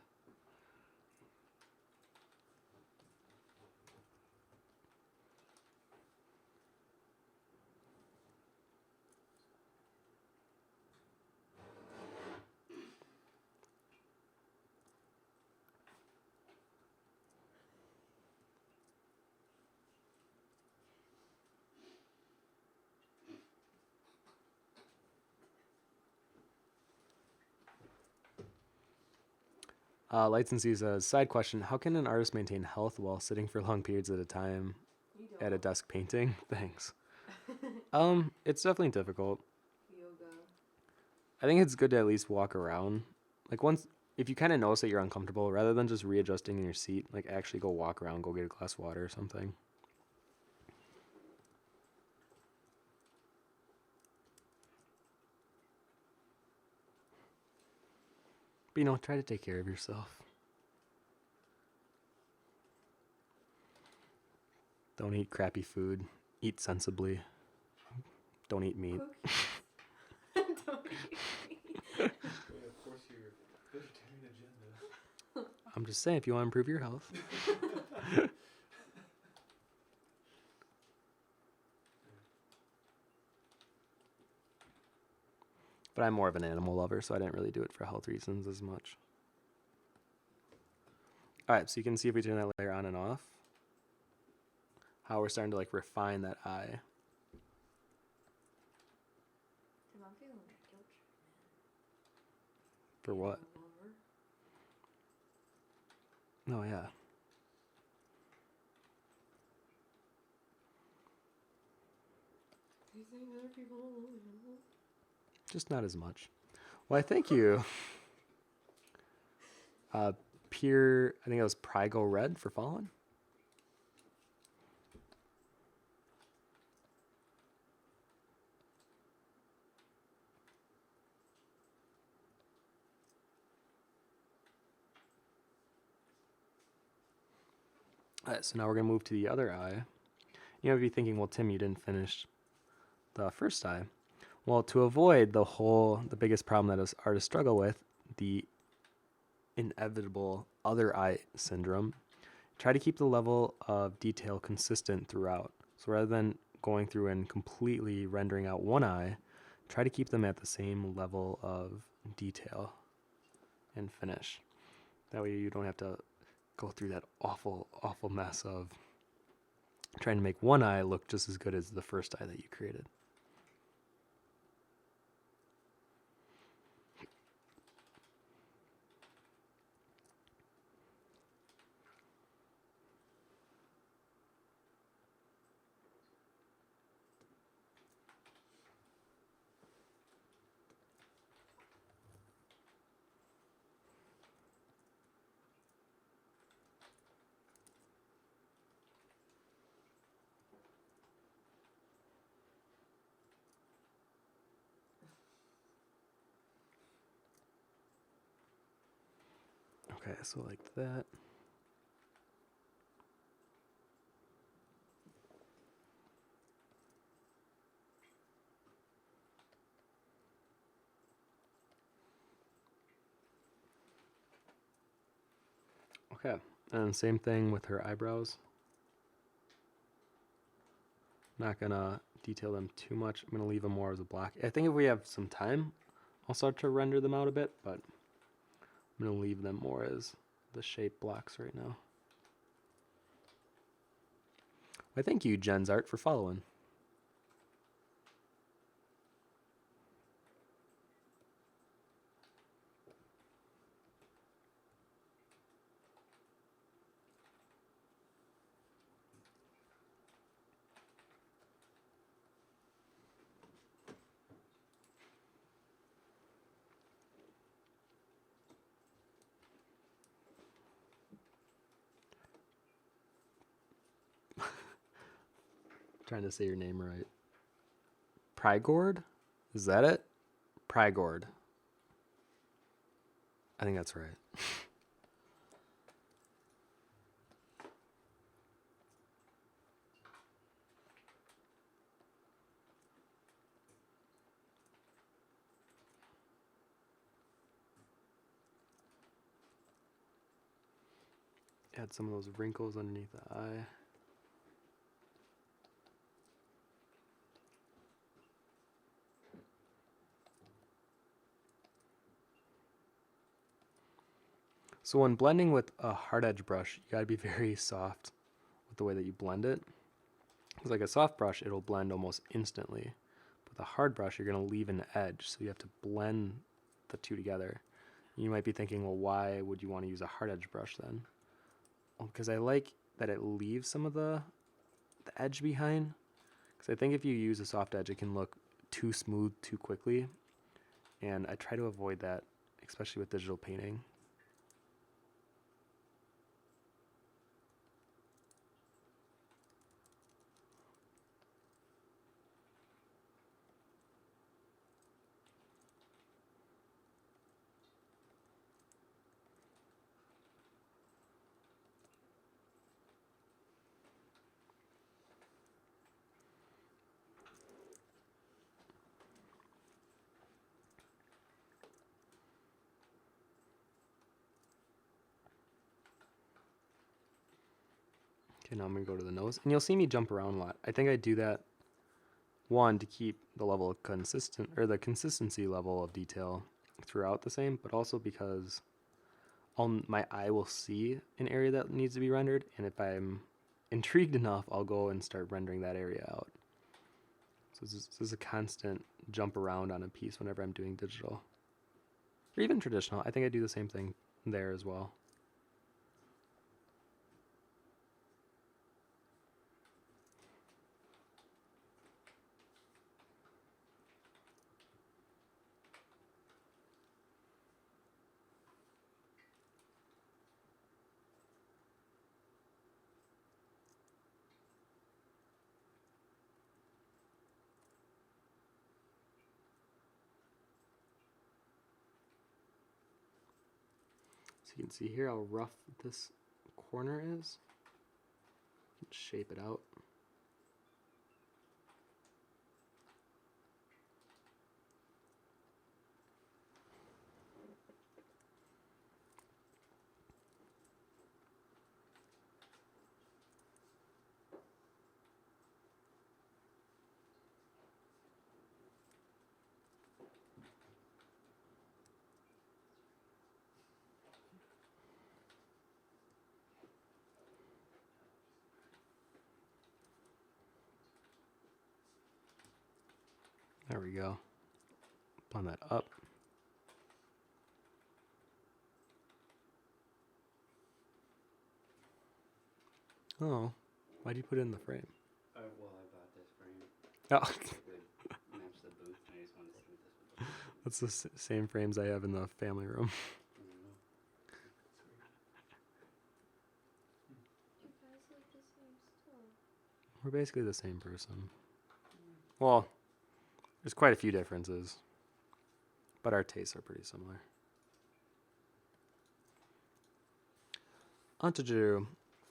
Lights and Seas says, side question, how can an artist maintain health while sitting for long periods at a time You at a don't. desk painting? Thanks. It's definitely difficult. Yoga. I think it's good to at least walk around. Like if you kind of notice that you're uncomfortable, rather than just readjusting in your seat, like actually go walk around, go get a glass of water or something. But try to take care of yourself. Don't eat crappy food. Eat sensibly. Don't eat meat. Cookies. Don't eat meat. Of course, your vegetarian agenda. I'm just saying, if you want to improve your health. But I'm more of an animal lover, so I didn't really do it for health reasons as much. All right, so you can see if we turn that layer on and off, how we're starting to like refine that eye. Tim, I'm feeling like guilt trip, man. For what? Lover. Oh, yeah. Do you think other people don't love animals? Just not as much. Well, I thank you. Pure, I think it was Prygo Red for following. All right, so now we're going to move to the other eye. You might be thinking, well, Tim, you didn't finish the first eye. Well, to avoid the biggest problem that artists struggle with, the inevitable other eye syndrome, try to keep the level of detail consistent throughout. So rather than going through and completely rendering out one eye, try to keep them at the same level of detail and finish. That way you don't have to go through that awful, awful mess of trying to make one eye look just as good as the first eye that you created. Okay, so like that. Okay, and same thing with her eyebrows. Not gonna detail them too much. I'm gonna leave them more as a block. I think if we have some time, I'll start to render them out a bit, but I'm gonna leave them more as the shape blocks right now. Well, thank you, Jen's Art, for following. Trying to say your name right. Prygord? Is that it? Prygord. I think that's right. Add some of those wrinkles underneath the eye. So when blending with a hard edge brush, you gotta be very soft with the way that you blend it. Because like a soft brush, it'll blend almost instantly. With a hard brush, you're gonna leave an edge, so you have to blend the two together. You might be thinking, well, why would you want to use a hard edge brush then? Well, because I like that it leaves some of the edge behind. Because I think if you use a soft edge, it can look too smooth too quickly. And I try to avoid that, especially with digital painting. Okay, now I'm gonna go to the nose, and you'll see me jump around a lot. I think I do that, one, to keep the level of the consistency level of detail throughout the same, but also because my eye will see an area that needs to be rendered, and if I'm intrigued enough, I'll go and start rendering that area out. So this is a constant jump around on a piece whenever I'm doing digital. Or even traditional. I think I do the same thing there as well. So you can see here how rough this corner is. Shape it out. There we go. Blend that up. Oh, why'd you put it in the frame? Well, I bought this frame. Oh, It would match the booth, and I just wanted to see what this would look like. that's the same frames I have in the family room. I don't know. You guys look the same still. We're basically the same person. Well, there's quite a few differences, but our tastes are pretty similar. On to Drew.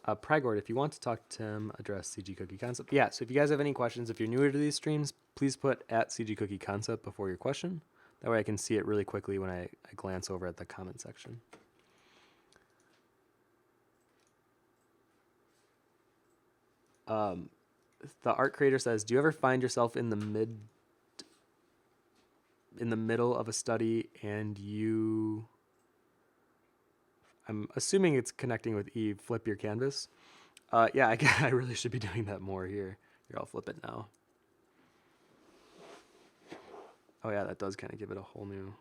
Prygord, if you want to talk to Tim, address CG Cookie Concept. Yeah, so if you guys have any questions, if you're newer to these streams, please put at CG Cookie Concept before your question. That way I can see it really quickly when I glance over at the comment section. The art creator says, do you ever find yourself in the middle of a study and you, I'm assuming it's connecting with Eve, flip your canvas? Yeah, I really should be doing that more here. Here, I'll flip it now. Oh yeah, that does kind of give it a whole new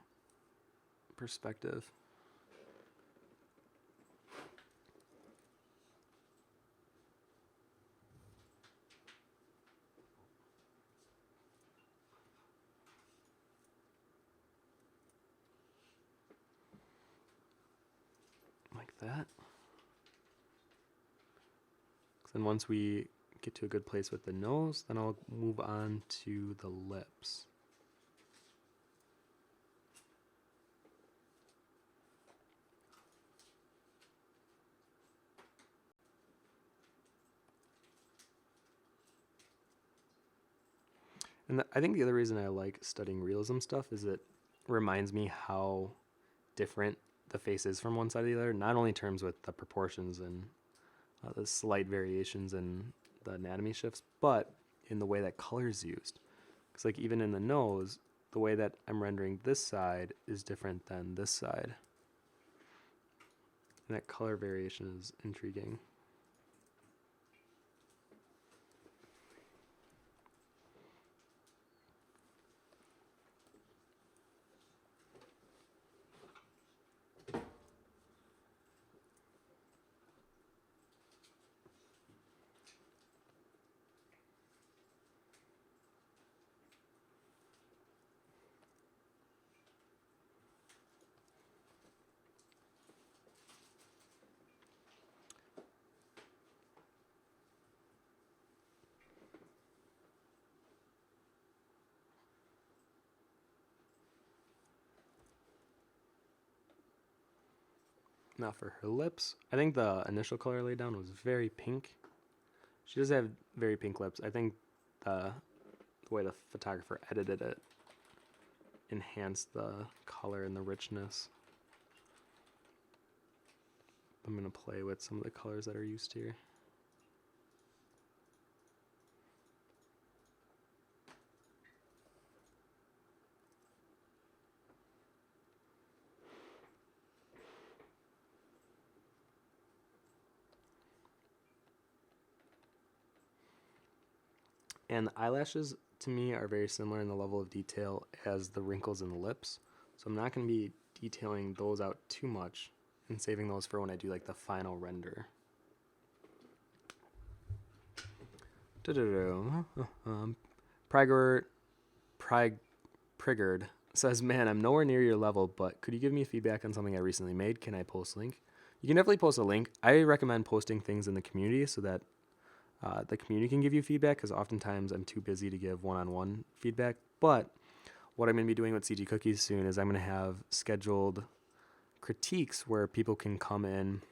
perspective. Like that. Then once we get to a good place with the nose, then I'll move on to the lips. And I think the other reason I like studying realism stuff is it reminds me how different the face is from one side to the other, not only in terms with the proportions and the slight variations in the anatomy shifts, but in the way that color is used. Because like even in the nose, the way that I'm rendering this side is different than this side. And that color variation is intriguing. Now for her lips, I think the initial color laid down was very pink. She does have very pink lips. I think the way the photographer edited it enhanced the color and the richness. I'm going to play with some of the colors that are used here. And the eyelashes, to me, are very similar in the level of detail as the wrinkles in the lips. So I'm not going to be detailing those out too much and saving those for when I do like the final render. Prigard says, man, I'm nowhere near your level, but could you give me feedback on something I recently made? Can I post a link? You can definitely post a link. I recommend posting things in the community so that the community can give you feedback, because oftentimes I'm too busy to give one-on-one feedback. But what I'm going to be doing with CG Cookies soon is I'm going to have scheduled critiques where people can come in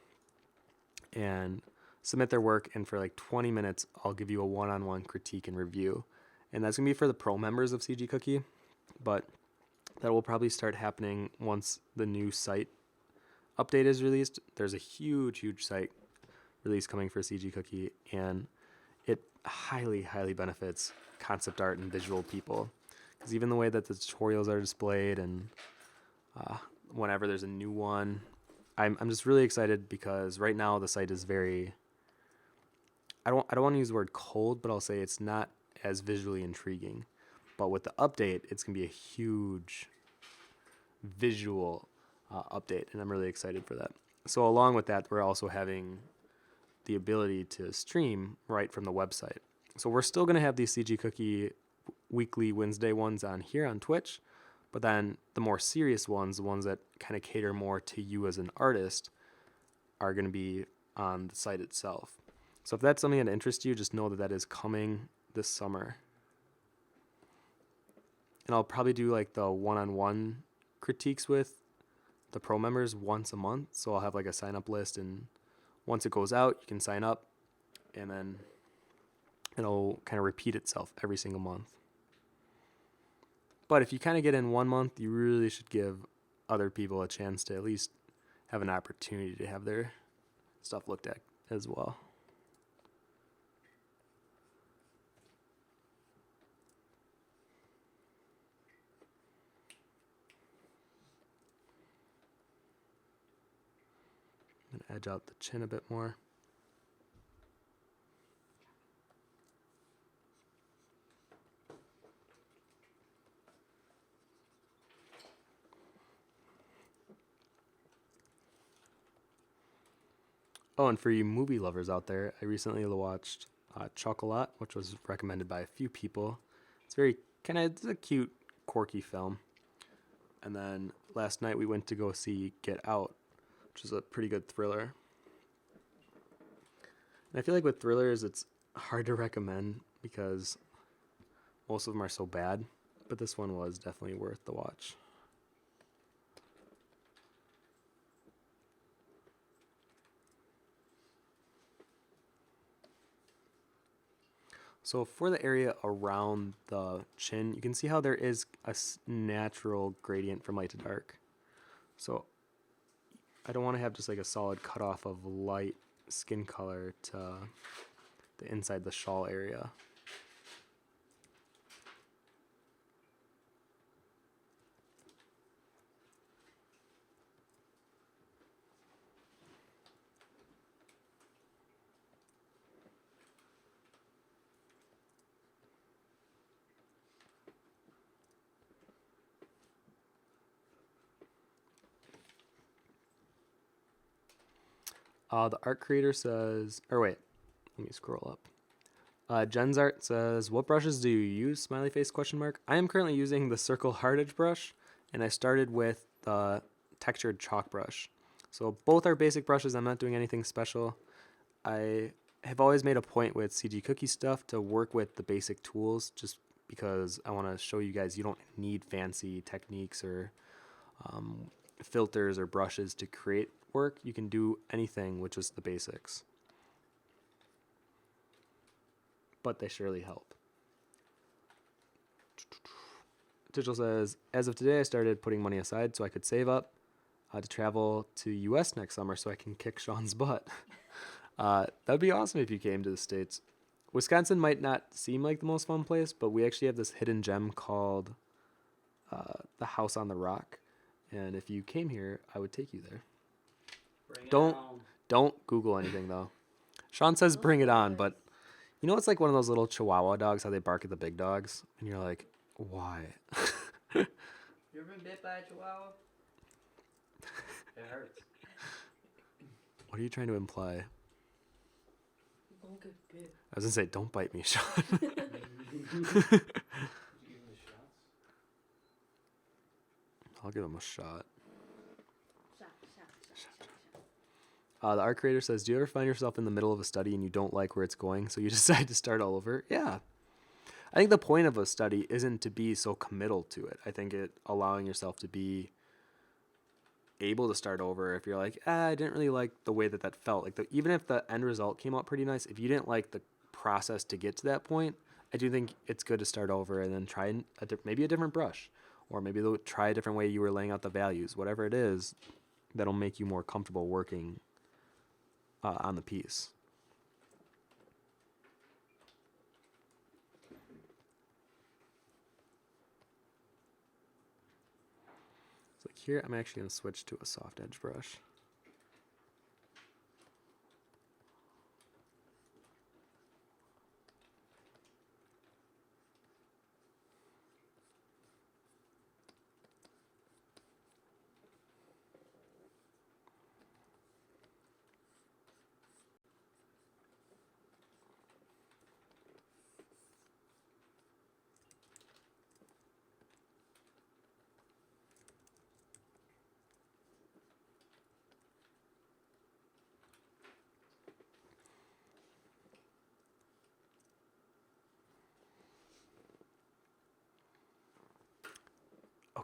and submit their work, and for like 20 minutes, I'll give you a one-on-one critique and review. And that's going to be for the pro members of CG Cookie, but that will probably start happening once the new site update is released. There's a huge site release coming for CG Cookie, and it highly benefits concept art and visual people, because even the way that the tutorials are displayed and whenever there's a new one, I'm just really excited, because right now the site is very, I don't want to use the word cold, but I'll say it's not as visually intriguing. But with the update, it's going to be a huge visual update, and I'm really excited for that. So along with that, we're also having the ability to stream right from the website. So we're still going to have these CG Cookie weekly Wednesday ones on here on Twitch, but then the more serious ones, the ones that kind of cater more to you as an artist, are going to be on the site itself. So if that's something that interests you, just know that that is coming this summer. And I'll probably do like the one-on-one critiques with the pro members once a month. So I'll have like a sign-up list, and once it goes out, you can sign up, and then it'll kind of repeat itself every single month. But if you kind of get in 1 month, you really should give other people a chance to at least have an opportunity to have their stuff looked at as well. I'm going to edge out the chin a bit more. Oh, and for you movie lovers out there, I recently watched Chocolat, which was recommended by a few people. It's very it's a cute, quirky film. And then last night we went to go see Get Out, which is a pretty good thriller. And I feel like with thrillers, it's hard to recommend because most of them are so bad, but this one was definitely worth the watch. So for the area around the chin, you can see how there is a natural gradient from light to dark. So I don't want to have just like a solid cutoff of light skin color to the inside the shawl area. The art creator says, or wait, let me scroll up. Jen's art says, what brushes do you use? Smiley face question mark. I am currently using the circle hard edge brush, and I started with the textured chalk brush. So both are basic brushes. I'm not doing anything special. I have always made a point with CG Cookie stuff to work with the basic tools, just because I want to show you guys you don't need fancy techniques or filters or brushes to create work. You can do anything with just the basics. But they surely help. Digital says, as of today, I started putting money aside so I could save up to travel to US next summer so I can kick Sean's butt. That'd be awesome if you came to the States. Wisconsin might not seem like the most fun place, but we actually have this hidden gem called the House on the Rock. And if you came here, I would take you there. Don't Google anything, though. Sean says bring it on, but you know it's like one of those little Chihuahua dogs, how they bark at the big dogs? And you're like, why? You ever been bit by a Chihuahua? It hurts. What are you trying to imply? Don't get bit. I was going to say, don't bite me, Sean. Did you give him the shots? I'll give him a shot. Shot. The art creator says, do you ever find yourself in the middle of a study and you don't like where it's going, so you decide to start all over? Yeah. I think the point of a study isn't to be so committal to it. I think allowing yourself to be able to start over if you're like, I didn't really like the way that felt. Like even if the end result came out pretty nice, if you didn't like the process to get to that point, I do think it's good to start over and then try maybe a different brush, or maybe try a different way you were laying out the values. Whatever it is, that'll make you more comfortable working on the piece. So here, I'm actually going to switch to a soft edge brush.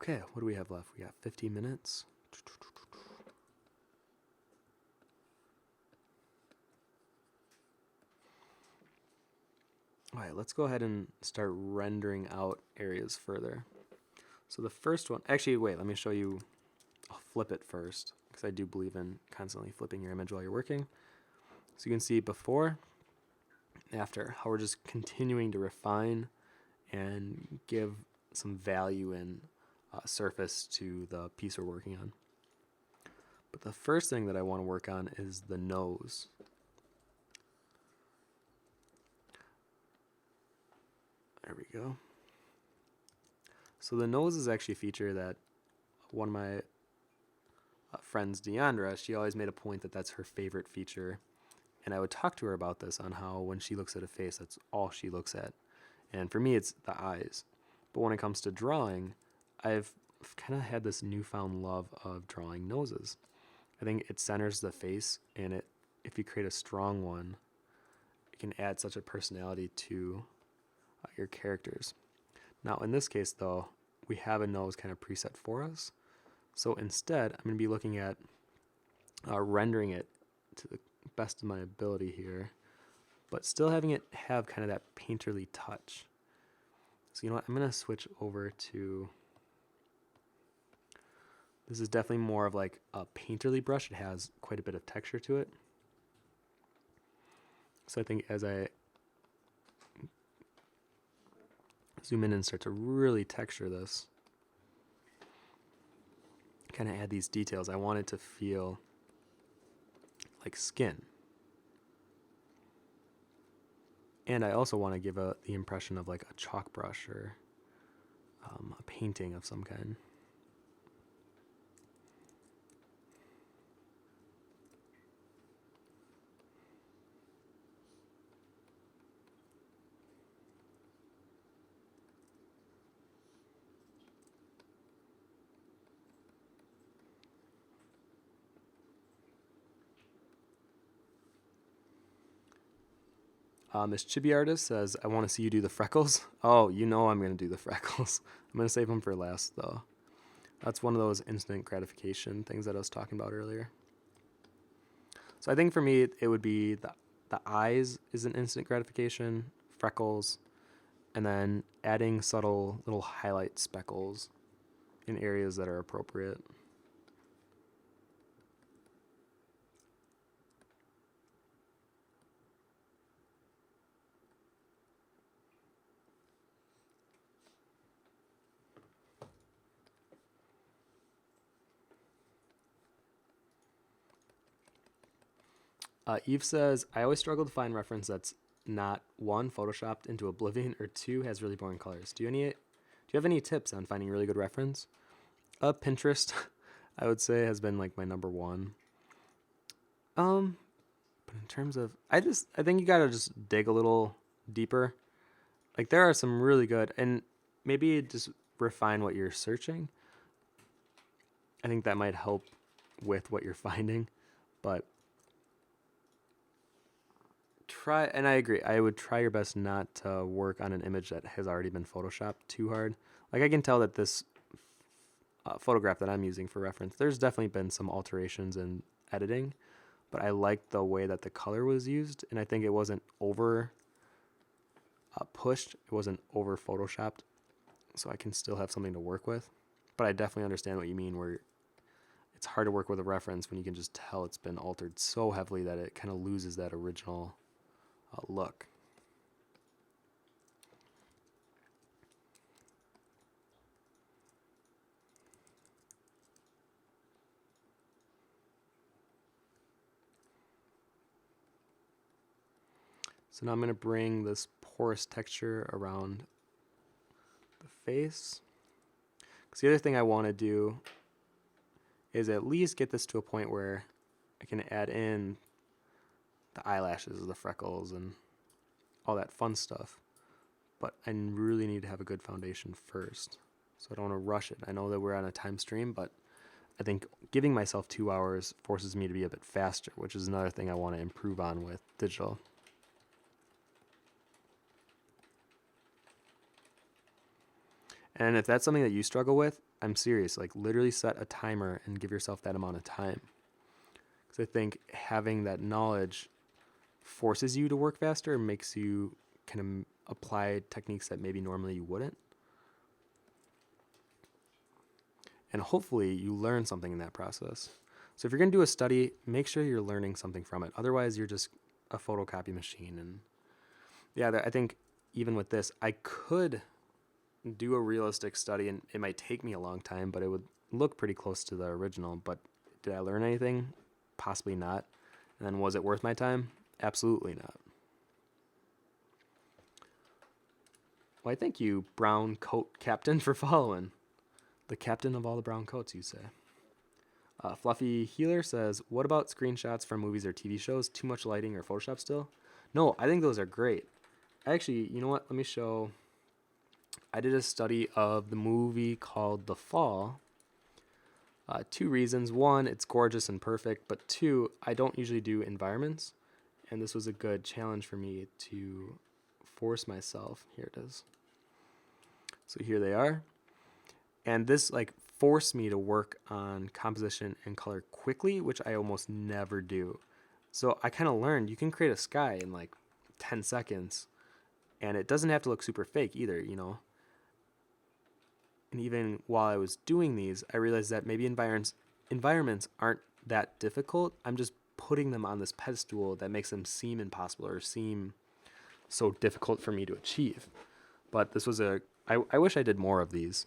Okay, what do we have left? We got 15 minutes. All right, let's go ahead and start rendering out areas further. So the first one, actually, wait, let me show you. I'll flip it first because I do believe in constantly flipping your image while you're working. So you can see before, after, how we're just continuing to refine and give some value and surface to the piece we're working on. But the first thing that I want to work on is the nose. There we go. So the nose is actually a feature that one of my friends, Deandra, she always made a point that that's her favorite feature. And I would talk to her about this on how when she looks at a face, that's all she looks at. And for me, it's the eyes. But when it comes to drawing, I've kind of had this newfound love of drawing noses. I think it centers the face, and if you create a strong one, it can add such a personality to your characters. Now, in this case, though, we have a nose kind of preset for us. So instead, I'm going to be looking at rendering it to the best of my ability here, but still having it have kind of that painterly touch. So you know what, I'm going to switch over to, this is definitely more of like a painterly brush. It has quite a bit of texture to it. So I think as I zoom in and start to really texture this, kind of add these details, I want it to feel like skin. And I also want to give the impression of like a chalk brush or a painting of some kind. Miss Chibi Artist says, I want to see you do the freckles. Oh, you know I'm going to do the freckles. I'm going to save them for last, though. That's one of those instant gratification things that I was talking about earlier. So I think for me, it would be the eyes is an instant gratification, freckles, and then adding subtle little highlight speckles in areas that are appropriate. Eve says, I always struggle to find reference that's not one, photoshopped into oblivion, or two, has really boring colors. Do you have any tips on finding really good reference? Pinterest, I would say, has been like my number one. But in terms of, I think you gotta just dig a little deeper. Like there are some really good, and maybe just refine what you're searching. I think that might help with what you're finding, but and I agree, I would try your best not to work on an image that has already been photoshopped too hard. Like I can tell that this photograph that I'm using for reference, there's definitely been some alterations in editing, but I liked the way that the color was used, and I think it wasn't over pushed, it wasn't over photoshopped, so I can still have something to work with. But I definitely understand what you mean, where it's hard to work with a reference when you can just tell it's been altered so heavily that it kind of loses that original look. So now I'm going to bring this porous texture around the face. Because the other thing I want to do is at least get this to a point where I can add in the eyelashes, the freckles, and all that fun stuff. But I really need to have a good foundation first. So I don't want to rush it. I know that we're on a time stream, but I think giving myself 2 hours forces me to be a bit faster, which is another thing I want to improve on with digital. And if that's something that you struggle with, I'm serious. Like, literally set a timer and give yourself that amount of time. Because I think having that knowledge forces you to work faster and makes you kind of apply techniques that maybe normally you wouldn't. And hopefully you learn something in that process. So if you're going to do a study, make sure you're learning something from it. Otherwise, you're just a photocopy machine. And yeah, I think even with this, I could do a realistic study, and it might take me a long time, but it would look pretty close to the original. But did I learn anything? Possibly not. And then was it worth my time? Absolutely not. Well, I thank you, brown coat captain, for following. The captain of all the brown coats, you say. Fluffy Healer says, what about screenshots from movies or TV shows? Too much lighting or Photoshop still? No, I think those are great. Actually, you know what? Let me show. I did a study of the movie called The Fall. 2 reasons. 1, it's gorgeous and perfect. But 2, I don't usually do environments. And this was a good challenge for me to force myself. Here it is. So here they are. And this like forced me to work on composition and color quickly, which I almost never do. So I kind of learned you can create a sky in like 10 seconds, and it doesn't have to look super fake either, you know. And even while I was doing these, I realized that maybe environments aren't that difficult. I'm just putting them on this pedestal that makes them seem impossible or seem so difficult for me to achieve. But this was I wish I did more of these.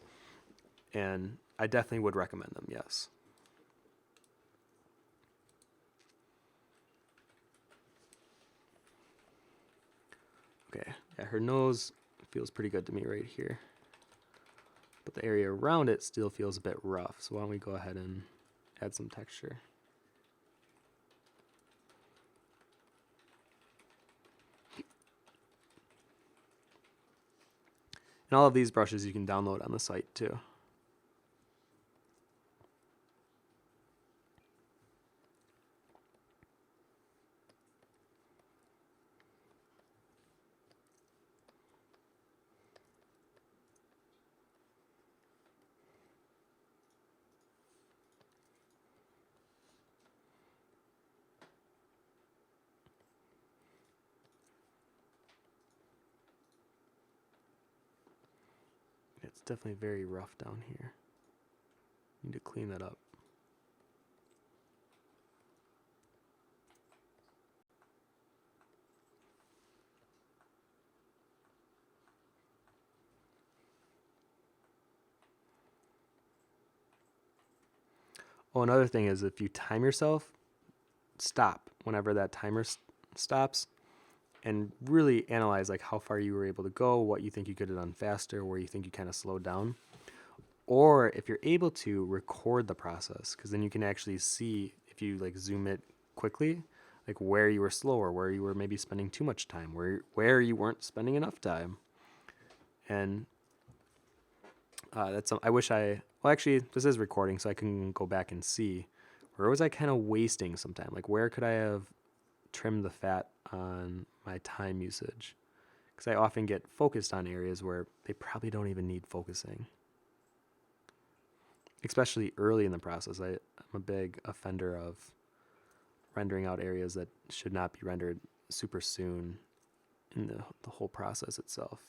And I definitely would recommend them, yes. Okay, yeah, her nose feels pretty good to me right here. But the area around it still feels a bit rough. So why don't we go ahead and add some texture. And all of these brushes you can download on the site too. It's definitely very rough down here. Need to clean that up. Oh, another thing is if you time yourself, stop whenever that timer stops and really analyze like how far you were able to go, what you think you could have done faster, where you think you kind of slowed down. Or if you're able to record the process, because then you can actually see if you like zoom it quickly, like where you were slower, where you were maybe spending too much time, where you weren't spending enough time. And I wish well, actually, this is recording, so I can go back and see where was I kind of wasting some time. Like where could I have trimmed the fat on my time usage? Because I often get focused on areas where they probably don't even need focusing. Especially early in the process, I'm a big offender of rendering out areas that should not be rendered super soon in the whole process itself.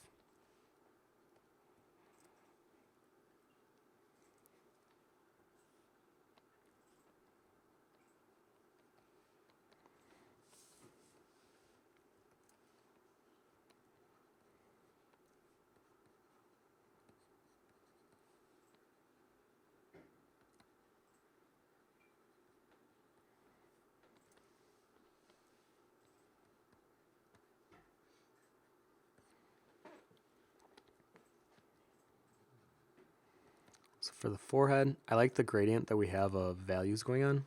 So for the forehead, I like the gradient that we have of values going on.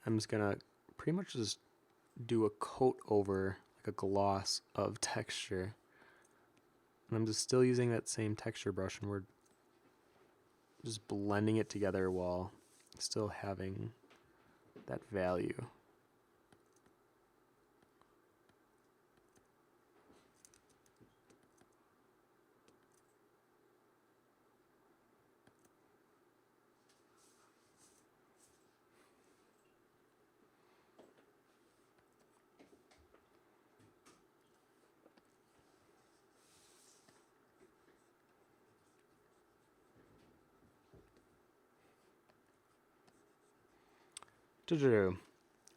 I'm just gonna pretty much just do a coat over like a gloss of texture. And I'm just still using that same texture brush, and we're just blending it together while still having that value.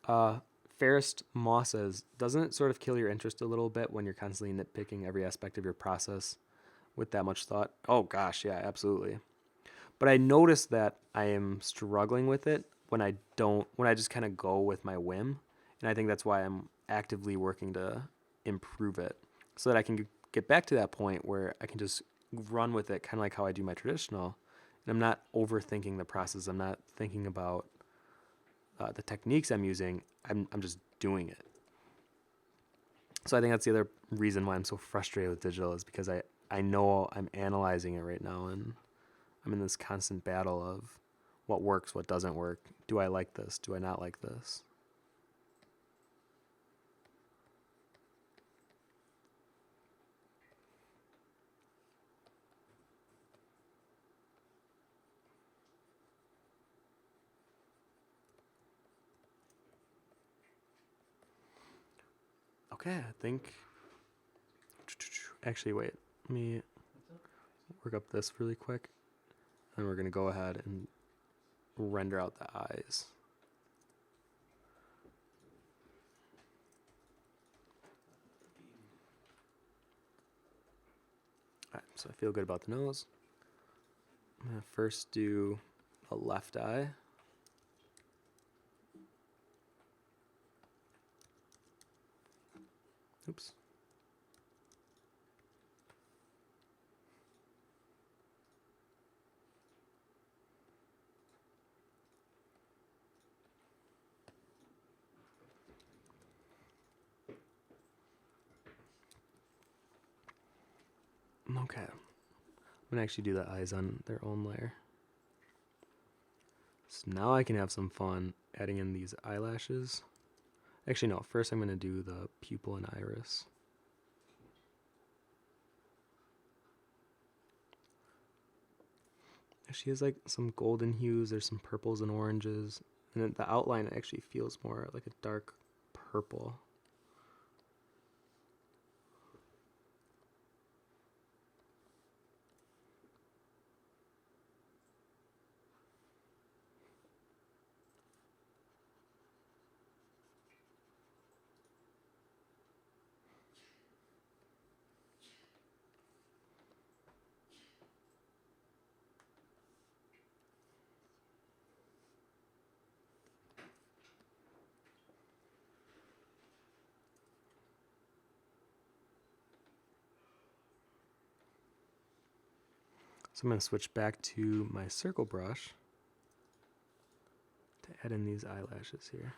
Uh, Ferris Moss says, doesn't it sort of kill your interest a little bit when you're constantly nitpicking every aspect of your process with that much thought? Oh gosh, yeah, absolutely. But I notice that I am struggling with it when I just kind of go with my whim. And I think that's why I'm actively working to improve it so that I can get back to that point where I can just run with it, kind of like how I do my traditional. And I'm not overthinking the process. I'm not thinking about the techniques I'm using. I'm just doing it. So I think that's the other reason why I'm so frustrated with digital is because I know I'm analyzing it right now and I'm in this constant battle of what works, what doesn't work. Do I like this? Do I not like this? Okay, I think. Actually, wait. Let me work up this really quick. And we're going to go ahead and render out the eyes. Alright, so I feel good about the nose. I'm going to first do a left eye. Oops. Okay. I'm going to actually do the eyes on their own layer. So now I can have some fun adding in these eyelashes. Actually, no. First, I'm going to do the pupil and iris. She has like some golden hues. There's some purples and oranges. And then the outline actually feels more like a dark purple. So I'm going to switch back to my circle brush to add in these eyelashes here.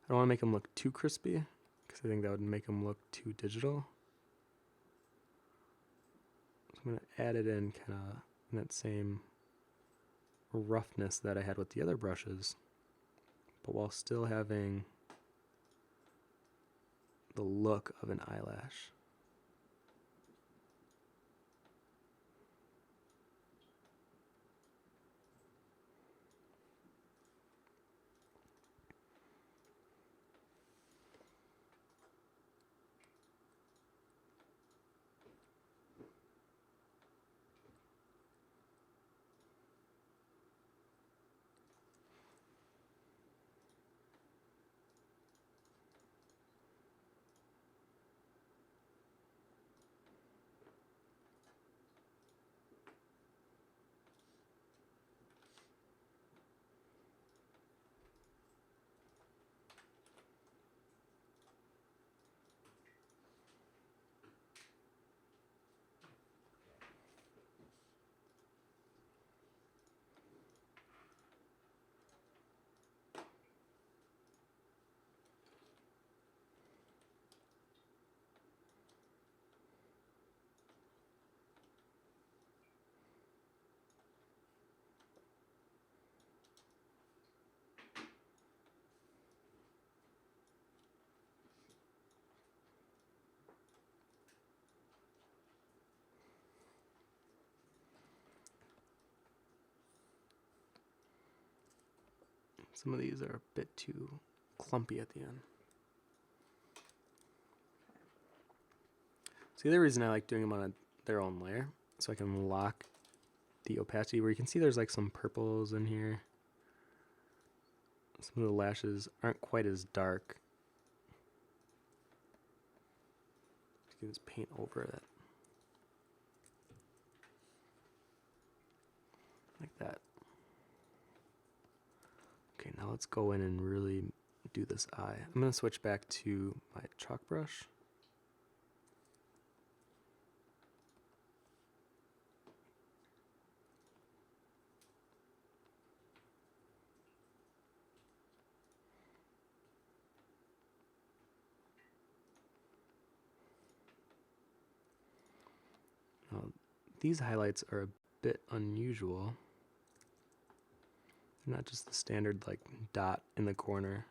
I don't want to make them look too crispy because I think that would make them look too digital. So I'm going to add it in kind of in that same roughness that I had with the other brushes, but while still having the look of an eyelash. Some of these are a bit too clumpy at the end. So the other reason I like doing them on their own layer, so I can lock the opacity, where you can see there's like some purples in here. Some of the lashes aren't quite as dark. You can just paint over it. Like that. Okay, now let's go in and really do this eye. I'm going to switch back to my chalk brush. Now, these highlights are a bit unusual. They're not just the standard like dot in the corner.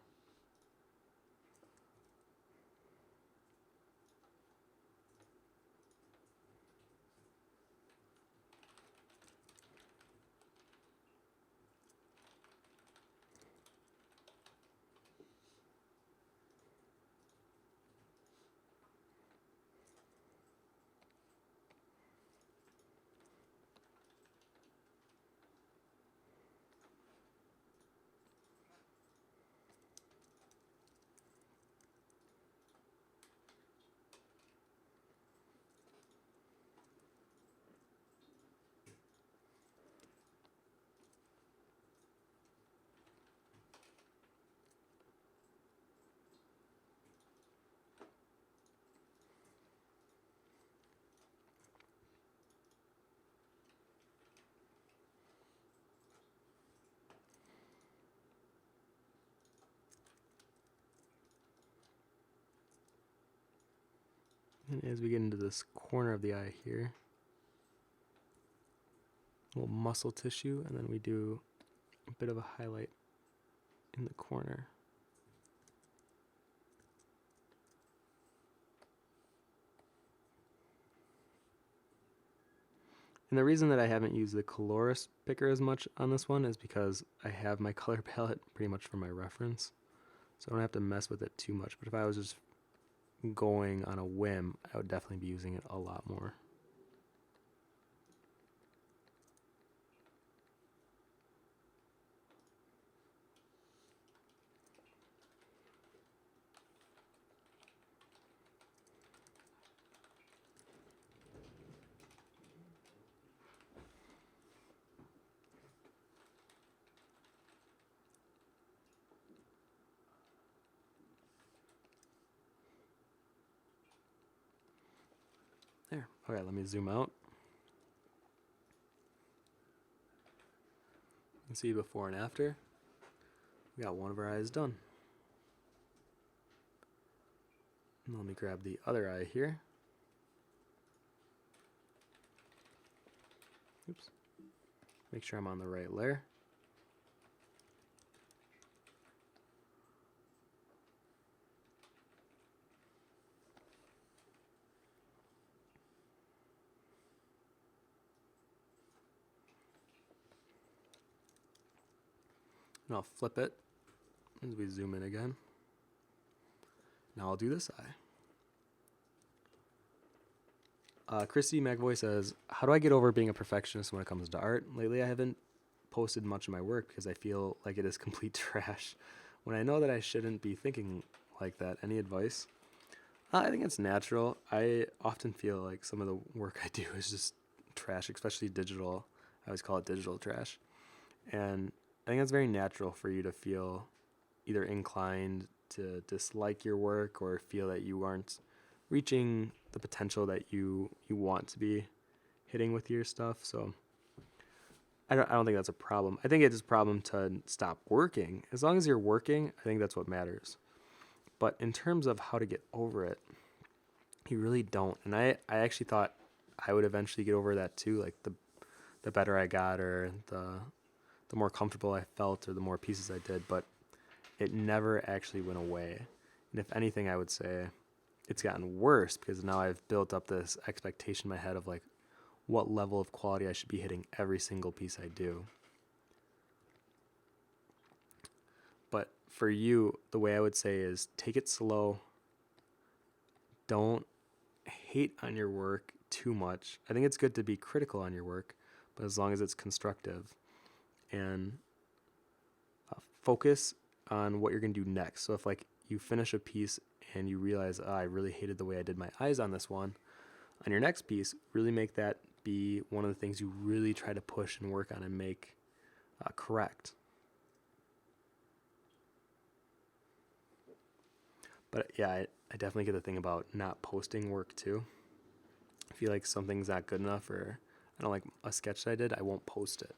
And as we get into this corner of the eye here, a little muscle tissue, and then we do a bit of a highlight in the corner. And the reason that I haven't used the colorist picker as much on this one is because I have my color palette pretty much for my reference. So I don't have to mess with it too much. But if I was just going on a whim, I would definitely be using it a lot more. There. Okay, let me zoom out. You can see before and after. We got one of our eyes done. And let me grab the other eye here. Oops. Make sure I'm on the right layer. And I'll flip it as we zoom in again. Now I'll do this eye. Christy McVoy says, how do I get over being a perfectionist when it comes to art? Lately I haven't posted much of my work because I feel like it is complete trash when I know that I shouldn't be thinking like that. Any advice? I think it's natural. I often feel like some of the work I do is just trash, especially digital. I always call it digital trash. And I think it's very natural for you to feel either inclined to dislike your work or feel that you aren't reaching the potential that you want to be hitting with your stuff. So I don't think that's a problem. I think it's a problem to stop working. As long as you're working, I think that's what matters. But in terms of how to get over it, you really don't. And I actually thought I would eventually get over that too. Like the better I got, or the more comfortable I felt, or the more pieces I did. But it never actually went away. And if anything, I would say it's gotten worse because now I've built up this expectation in my head of like what level of quality I should be hitting every single piece I do. But for you, the way I would say is take it slow. Don't hate on your work too much. I think it's good to be critical on your work, but as long as it's constructive, and focus on what you're going to do next. So if like you finish a piece and you realize, I really hated the way I did my eyes on this one, on your next piece, really make that be one of the things you really try to push and work on and make correct. But yeah, I definitely get the thing about not posting work too. I feel like something's not good enough, or I don't like a sketch that I did, I won't post it.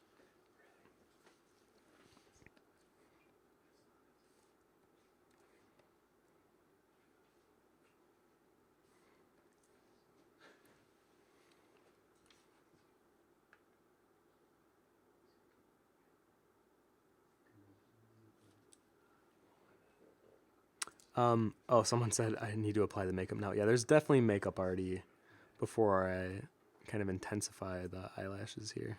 Oh, someone said I need to apply the makeup now. Yeah, there's definitely makeup already before I kind of intensify the eyelashes here.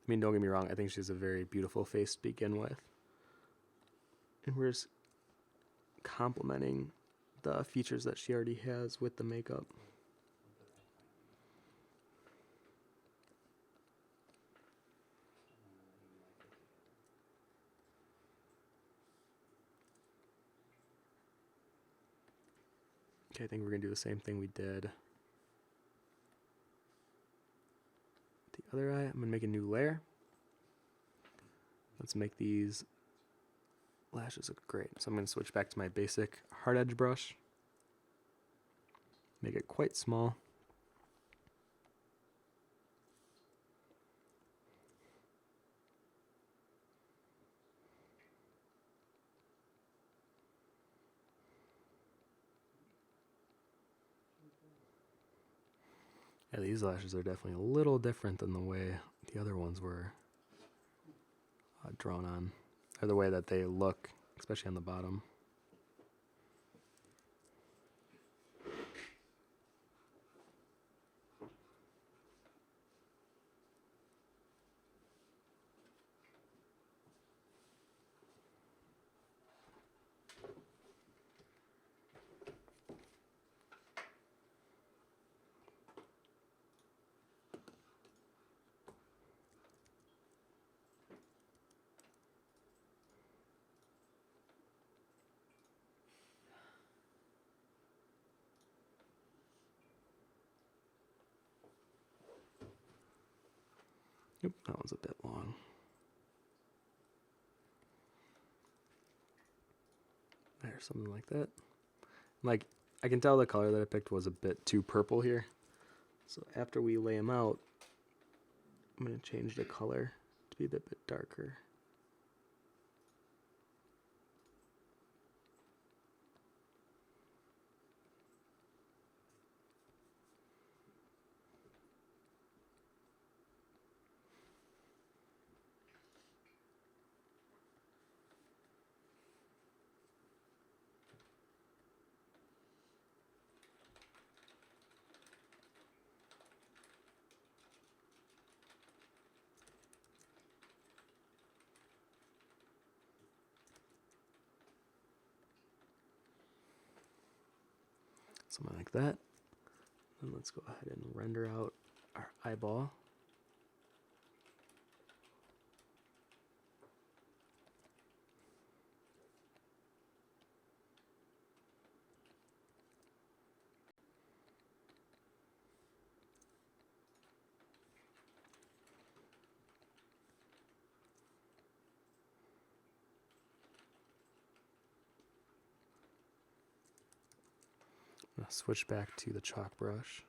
I mean, don't get me wrong, I think she has a very beautiful face to begin with. And we're just complementing the features that she already has with the makeup. Okay, I think we're going to do the same thing we did the other eye. I'm going to make a new layer. Let's make these lashes look great. So I'm going to switch back to my basic hard edge brush. Make it quite small. Yeah, these lashes are definitely a little different than the way the other ones were drawn on, or the way that they look, especially on the bottom. Yep, that one's a bit long. There, something like that. Like, I can tell the color that I picked was a bit too purple here. So after we lay them out, I'm going to change the color to be a bit darker. Something like that. And let's go ahead and render out our eyeball. I'm going to switch back to the chalk brush.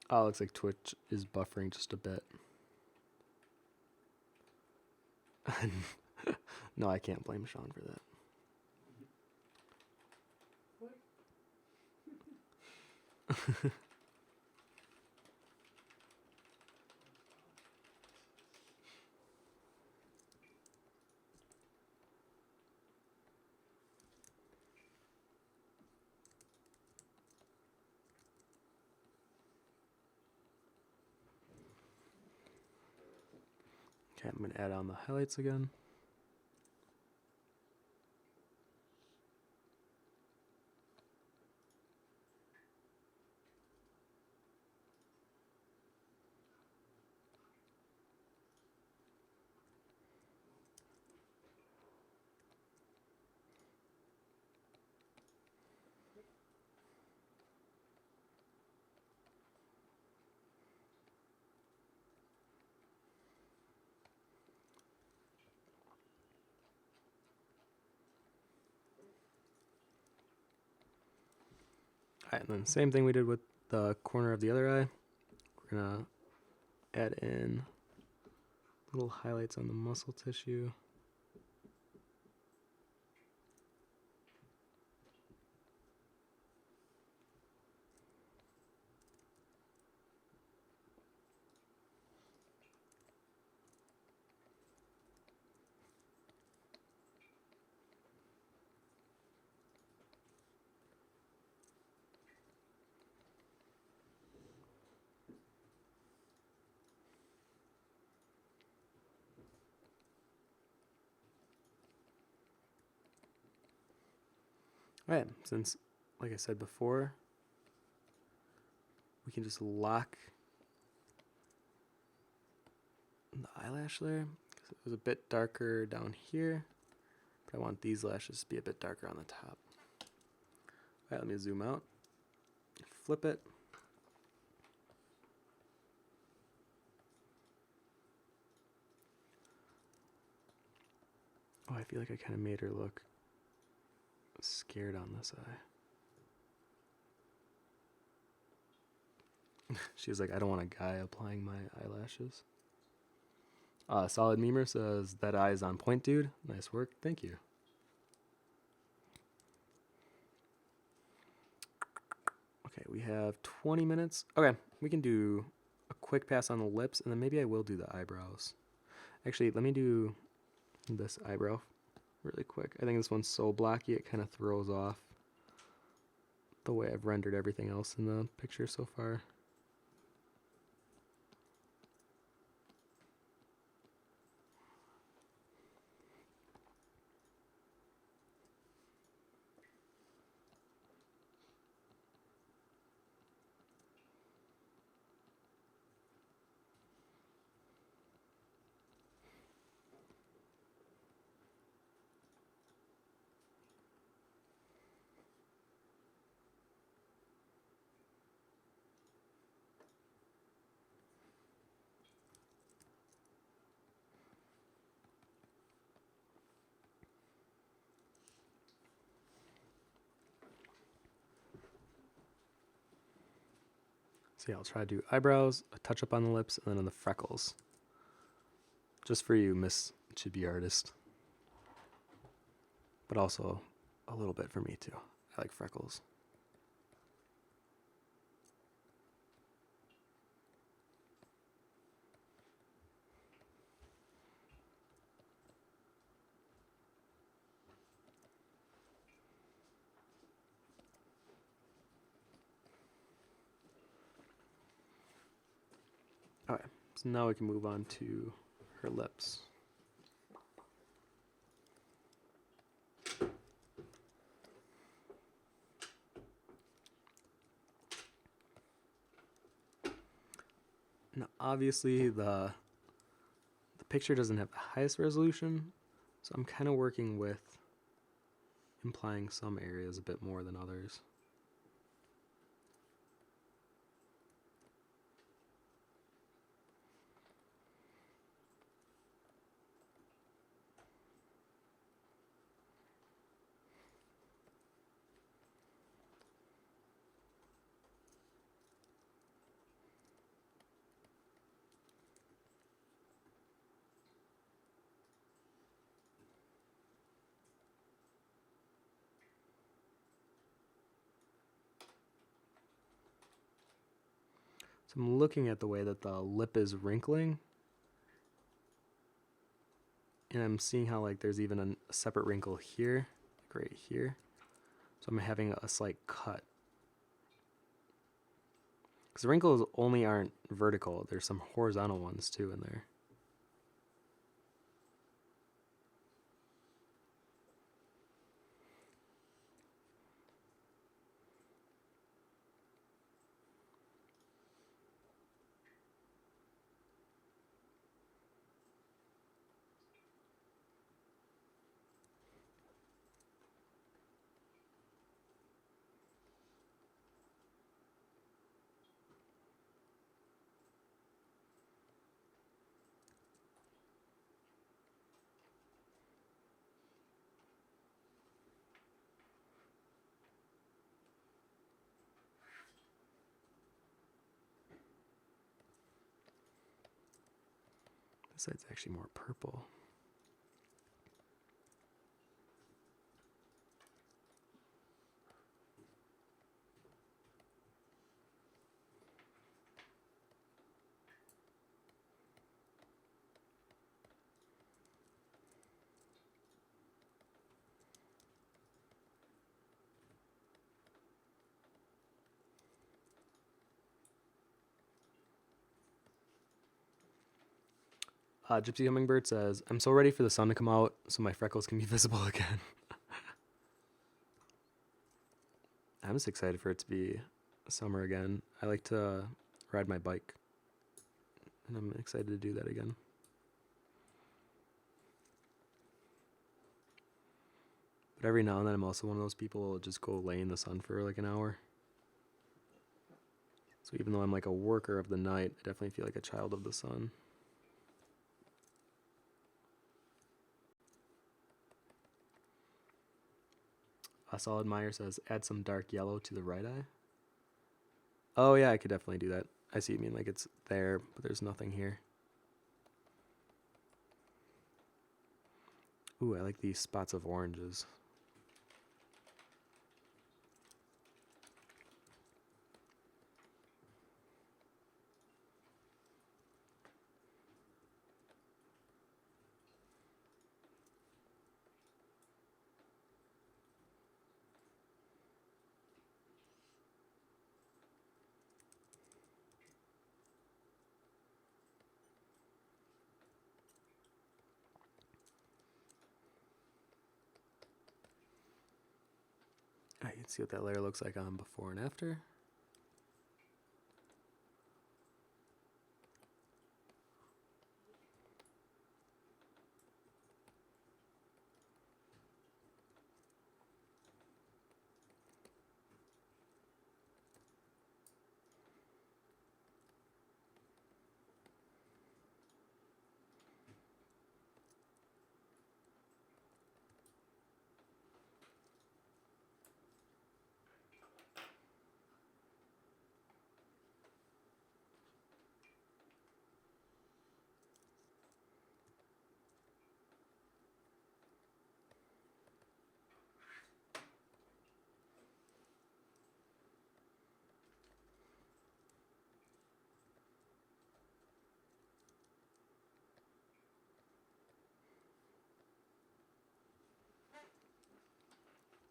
Oh, it looks like Twitch is buffering just a bit. No, I can't blame Sean for that. Okay, I'm going to add on the highlights again. Alright, and then same thing we did with the corner of the other eye. We're going to add in little highlights on the muscle tissue. Alright, since, like I said before, we can just lock the eyelash layer. 'Cause it was a bit darker down here, but I want these lashes to be a bit darker on the top. Alright, let me zoom out, flip it. Oh, I feel like I kind of made her look scared on this eye. She was like, I don't want a guy applying my eyelashes. Solid Memer says, that eye is on point, dude. Nice work. Thank you. Okay, we have 20 minutes. Okay, we can do a quick pass on the lips, and then maybe I will do the eyebrows. Actually, let me do this eyebrow really quick. I think this one's so blocky, it kind of throws off the way I've rendered everything else in the picture so far. So yeah, I'll try to do eyebrows, a touch up on the lips, and then on the freckles. Just for you, Miss Chibi Artist. But also a little bit for me too. I like freckles. Alright, so now we can move on to her lips. Now obviously the picture doesn't have the highest resolution, so I'm kind of working with implying some areas a bit more than others. So I'm looking at the way that the lip is wrinkling. And I'm seeing how like there's even a separate wrinkle here, like right here. So I'm having a slight cut. Because the wrinkles only aren't vertical, there's some horizontal ones too in there. This side's actually more purple. Gypsy Hummingbird says, I'm so ready for the sun to come out so my freckles can be visible again. I'm just excited for it to be summer again. I like to ride my bike, and I'm excited to do that again. But every now and then, I'm also one of those people who will just go lay in the sun for like an hour. So even though I'm like a worker of the night, I definitely feel like a child of the sun. Solid Meyer says, add some dark yellow to the right eye. Oh yeah, I could definitely do that. I see what you mean, like it's there, but there's nothing here. Ooh, I like these spots of oranges. You can see what that layer looks like on before and after.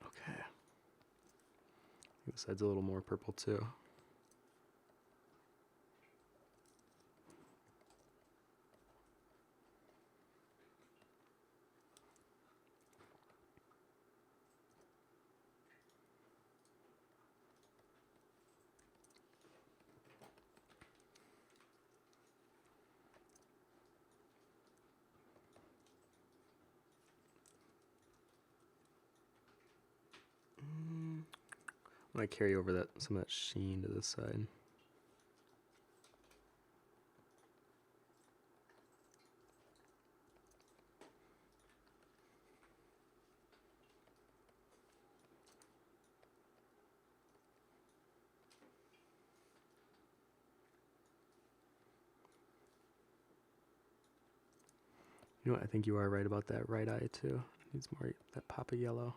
Okay. This side's a little more purple too. I'm gonna carry over some of that sheen to this side. You know what? I think you are right about that right eye too. It needs more that pop of yellow.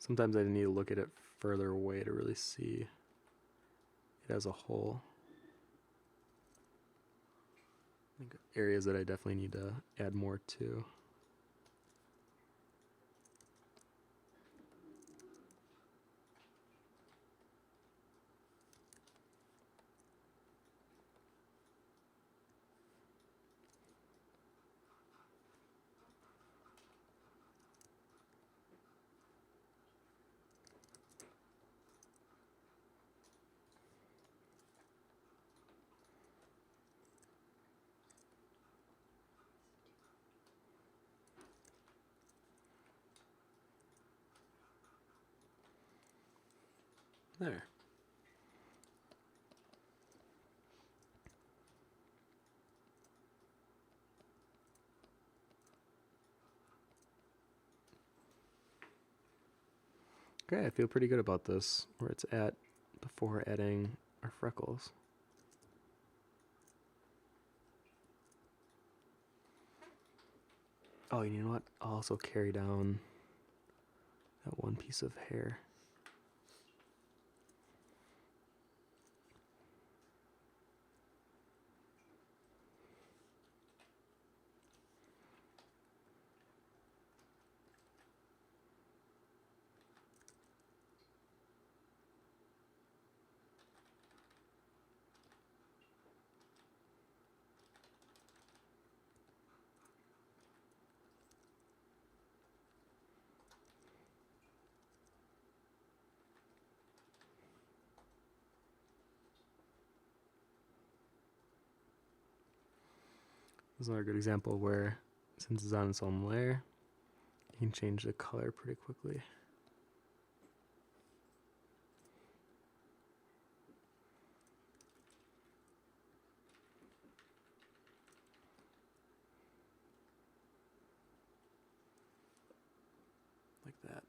Sometimes I need to look at it further away to really see it as a whole. I think areas that I definitely need to add more to. There. Okay, I feel pretty good about this, where it's at before adding our freckles. Oh, you know what? I'll also carry down that one piece of hair. This is another good example where, since it's on its own layer, you can change the color pretty quickly. Like that.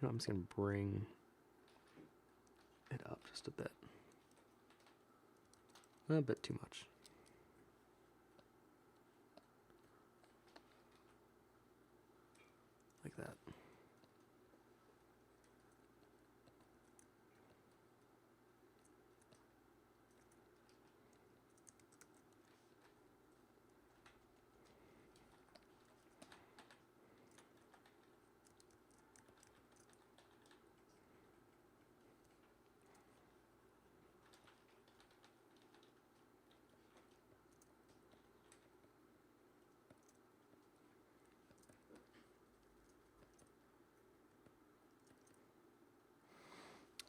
You know, I'm just going to bring it up just a bit. A bit too much. Like that.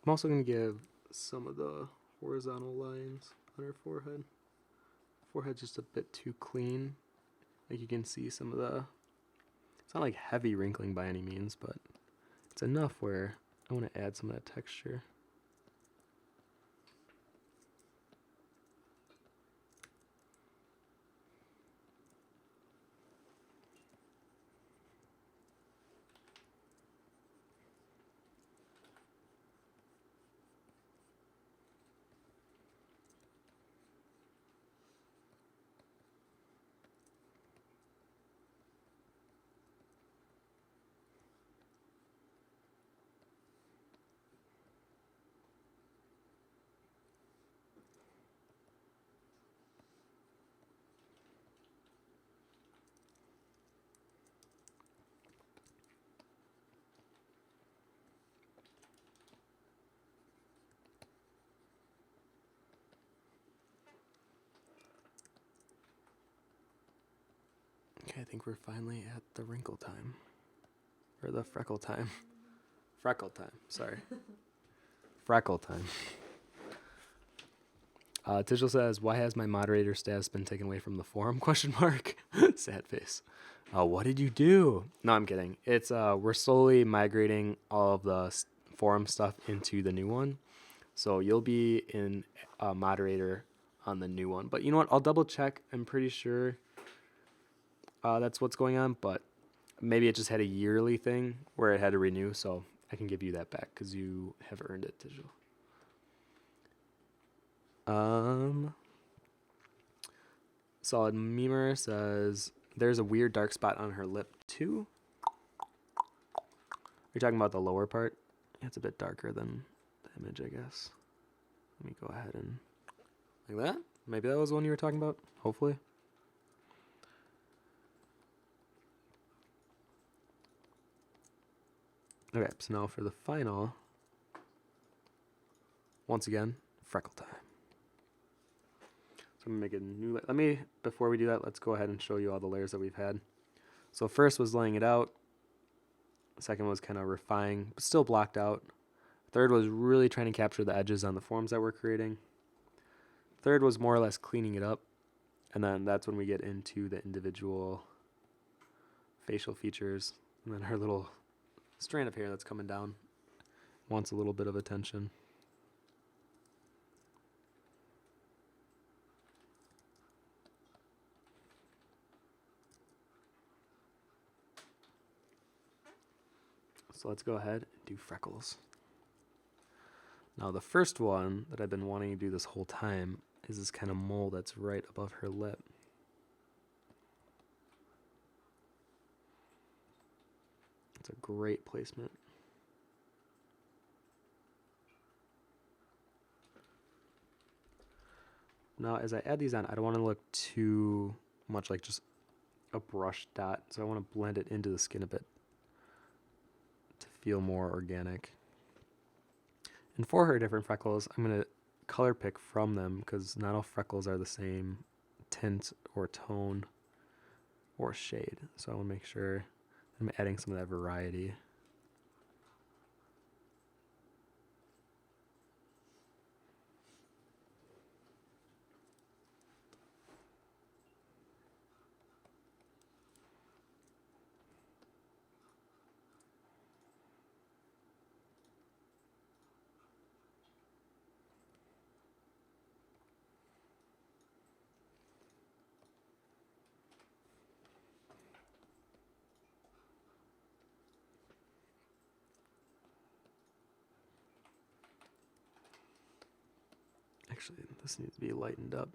I'm also going to give some of the horizontal lines on her forehead. Forehead's just a bit too clean. Like you can see some of the, it's not like heavy wrinkling by any means, but it's enough where I want to add some of that texture. Okay, I think we're finally at the wrinkle time. Or the freckle time. Freckle time, sorry. Freckle time. Tishel says, why has my moderator status been taken away from the forum? Question mark. Sad face. What did you do? No, I'm kidding. It's we're slowly migrating all of the forum stuff into the new one. So you'll be in moderator on the new one. But you know what? I'll double check. I'm pretty sure that's what's going on. But maybe it just had a yearly thing where it had to renew. So I can give you that back because you have earned it, Tishel. Solid Memer says, There's a weird dark spot on her lip too. You're talking about the lower part? It's a bit darker than the image, I guess. Let me go ahead and like that. Maybe that was the one you were talking about. Hopefully. Okay, so now for the final, once again, freckle time. So I'm gonna make a new. Let me before we do that, let's go ahead and show you all the layers that we've had. So first was laying it out. Second was kind of refining, but still blocked out. Third was really trying to capture the edges on the forms that we're creating. Third was more or less cleaning it up. And then that's when we get into the individual facial features. And then her little strand of hair that's coming down wants a little bit of attention. So let's go ahead and do freckles. Now the first one that I've been wanting to do this whole time is this kind of mole that's right above her lip. It's a great placement. Now as I add these on, I don't want to look too much like just a brush dot, so I want to blend it into the skin a bit to feel more organic. And for her different freckles, I'm going to color pick from them because not all freckles are the same tint or tone or shade. So I want to make sure I'm adding some of that variety. Actually, this needs to be lightened up.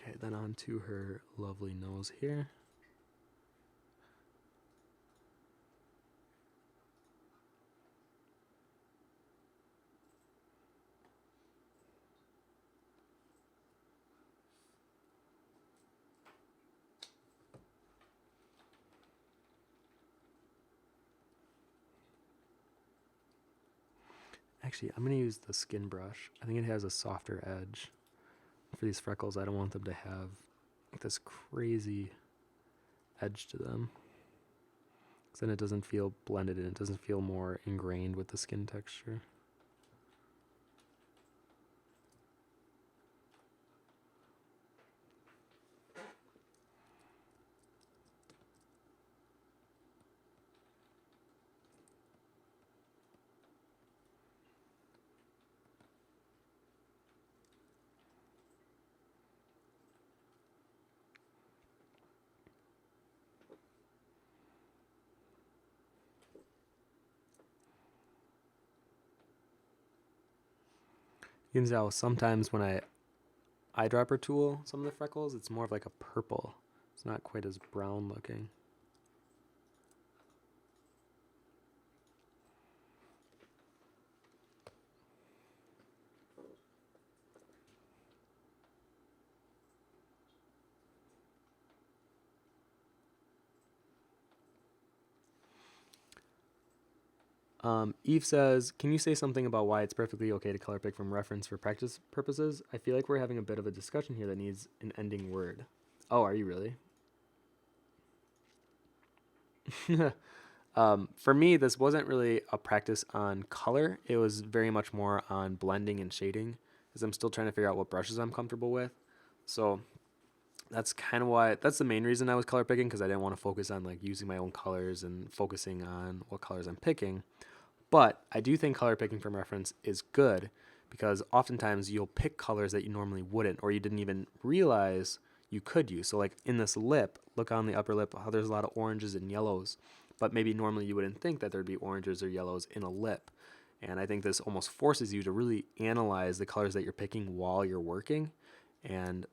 Okay, then on to her lovely nose here. Actually, I'm going to use the skin brush. I think it has a softer edge. For these freckles, I don't want them to have like this crazy edge to them. Because then it doesn't feel blended in. It doesn't feel more ingrained with the skin texture. You can tell sometimes when I eyedropper tool some of the freckles, it's more of like a purple. It's not quite as brown looking. Eve says, can you say something about why it's perfectly okay to color pick from reference for practice purposes? I feel like we're having a bit of a discussion here that needs an ending word. Oh, are you really? For me, this wasn't really a practice on color. It was very much more on blending and shading, because I'm still trying to figure out what brushes I'm comfortable with. So that's the main reason I was color picking, because I didn't want to focus on like using my own colors and focusing on what colors I'm picking. But I do think color picking from reference is good, because oftentimes you'll pick colors that you normally wouldn't, or you didn't even realize you could use. So like in this lip, look on the upper lip how there's a lot of oranges and yellows, but maybe normally you wouldn't think that there'd be oranges or yellows in a lip. And I think this almost forces you to really analyze the colors that you're picking while you're working. And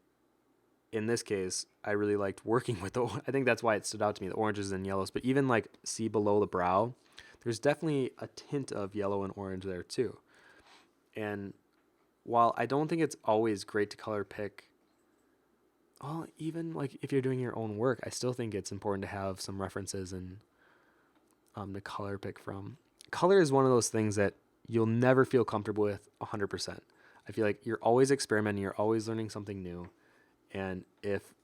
in this case, I really liked working with the, I think that's why it stood out to me, the oranges and yellows. But even like see below the brow, there's definitely a tint of yellow and orange there too. And while I don't think it's always great to color pick, well, even like if you're doing your own work, I still think it's important to have some references and to color pick from. Color is one of those things that you'll never feel comfortable with 100%. I feel like you're always experimenting, you're always learning something new. And if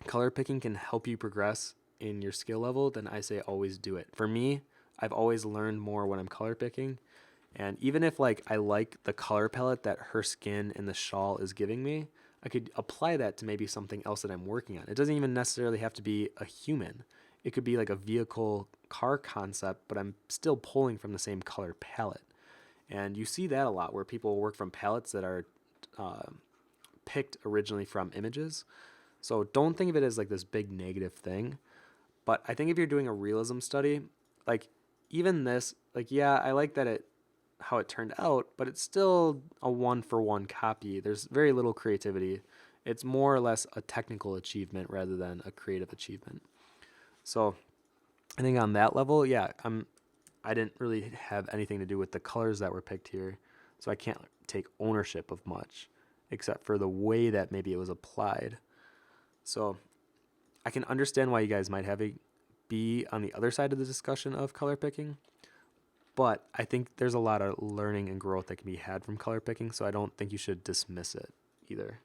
color picking can help you progress in your skill level, then I say always do it. For me, I've always learned more when I'm color picking. And even if like I like the color palette that her skin and the shawl is giving me, I could apply that to maybe something else that I'm working on. It doesn't even necessarily have to be a human. It could be like a vehicle car concept, but I'm still pulling from the same color palette. And you see that a lot where people work from palettes that are uh, picked originally from images. So don't think of it as like this big negative thing. But I think if you're doing a realism study, like even this, like, yeah, I like that it how it turned out, but it's still a one for one copy. There's very little creativity. It's more or less a technical achievement rather than a creative achievement. So I think on that level, yeah, I didn't really have anything to do with the colors that were picked here. So I can't take ownership of much except for the way that maybe it was applied. So I can understand why you guys might have a be on the other side of the discussion of color picking, but I think there's a lot of learning and growth that can be had from color picking, so I don't think you should dismiss it either.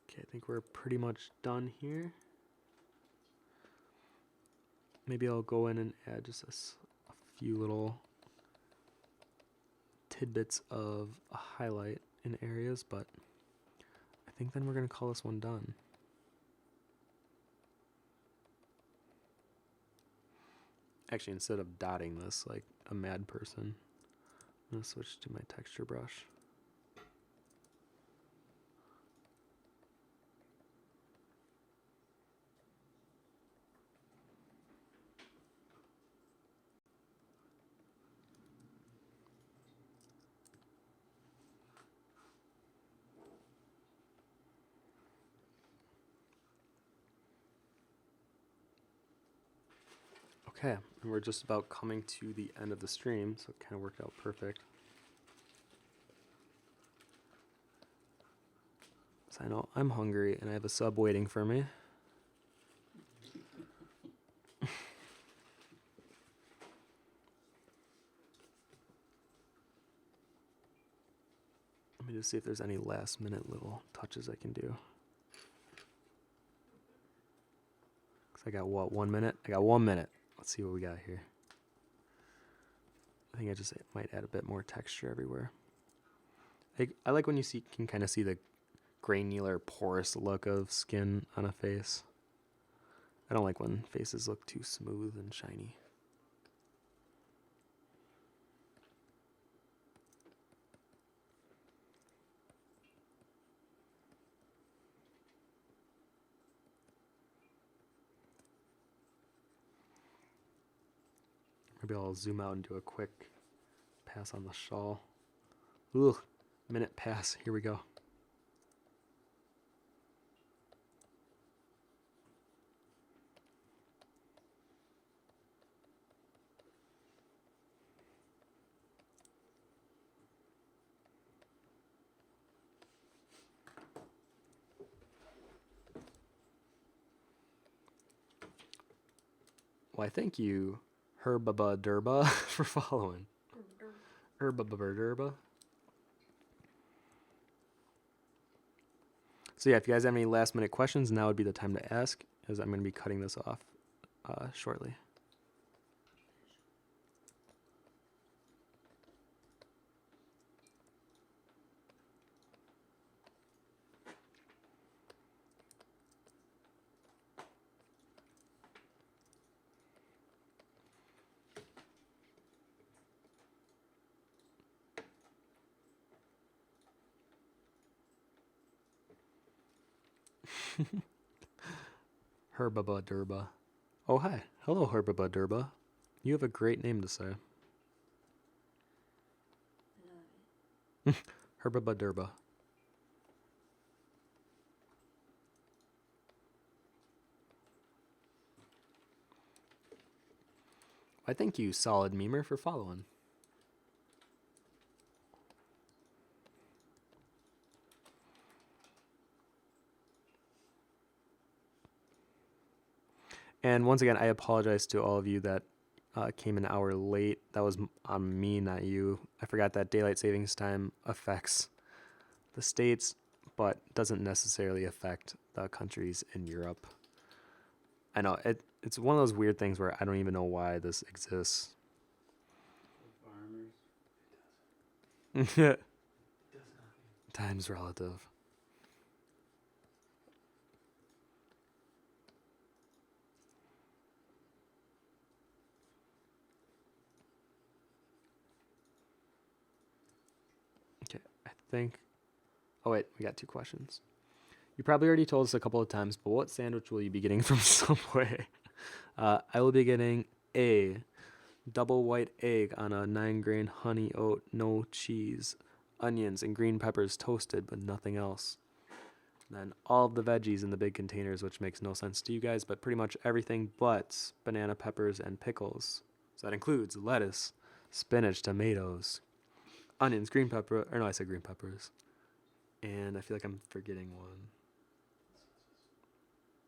Okay, I think we're pretty much done here. Maybe I'll go in and add just a few little tidbits of a highlight in areas, but I think then we're going to call this one done. Actually, instead of dotting this like a mad person, I'm going to switch to my texture brush. Okay, and we're just about coming to the end of the stream, so it kind of worked out perfect. So I know I'm hungry and I have a sub waiting for me. Let me just see if there's any last minute little touches I can do. I got what, 1 minute? I got 1 minute. Let's see what we got here. I think I just might add a bit more texture everywhere. I like when you can kind of see the granular, porous look of skin on a face. I don't like when faces look too smooth and shiny. Maybe I'll zoom out and do a quick pass on the shawl. Ugh, minute pass. Here we go. Why, thank you, Herbaba Derba, for following. Herbaba Derba. So yeah, if you guys have any last minute questions, now would be the time to ask, as I'm going to be cutting this off shortly. Herbaba Derba. Oh, hi. Hello, Herbaba Derba. You have a great name to say. Herbaba Derba. I thank you, Solid Memer, for following. And once again, I apologize to all of you that came an hour late. That was on me, not you. I forgot that daylight savings time affects the states, but doesn't necessarily affect the countries in Europe. I know it's one of those weird things where I don't even know why this exists. Farmers. Time's relative. Okay, I think. Oh wait, we got 2 questions. You probably already told us a couple of times, but what sandwich will you be getting from Subway? I will be getting a double white egg on a 9-grain honey oat, no cheese, onions and green peppers toasted, but nothing else. And then all of the veggies in the big containers, which makes no sense to you guys, but pretty much everything but banana peppers and pickles. So that includes lettuce, spinach, tomatoes, onions, green pepper, or no, I said green peppers. And I feel like I'm forgetting one.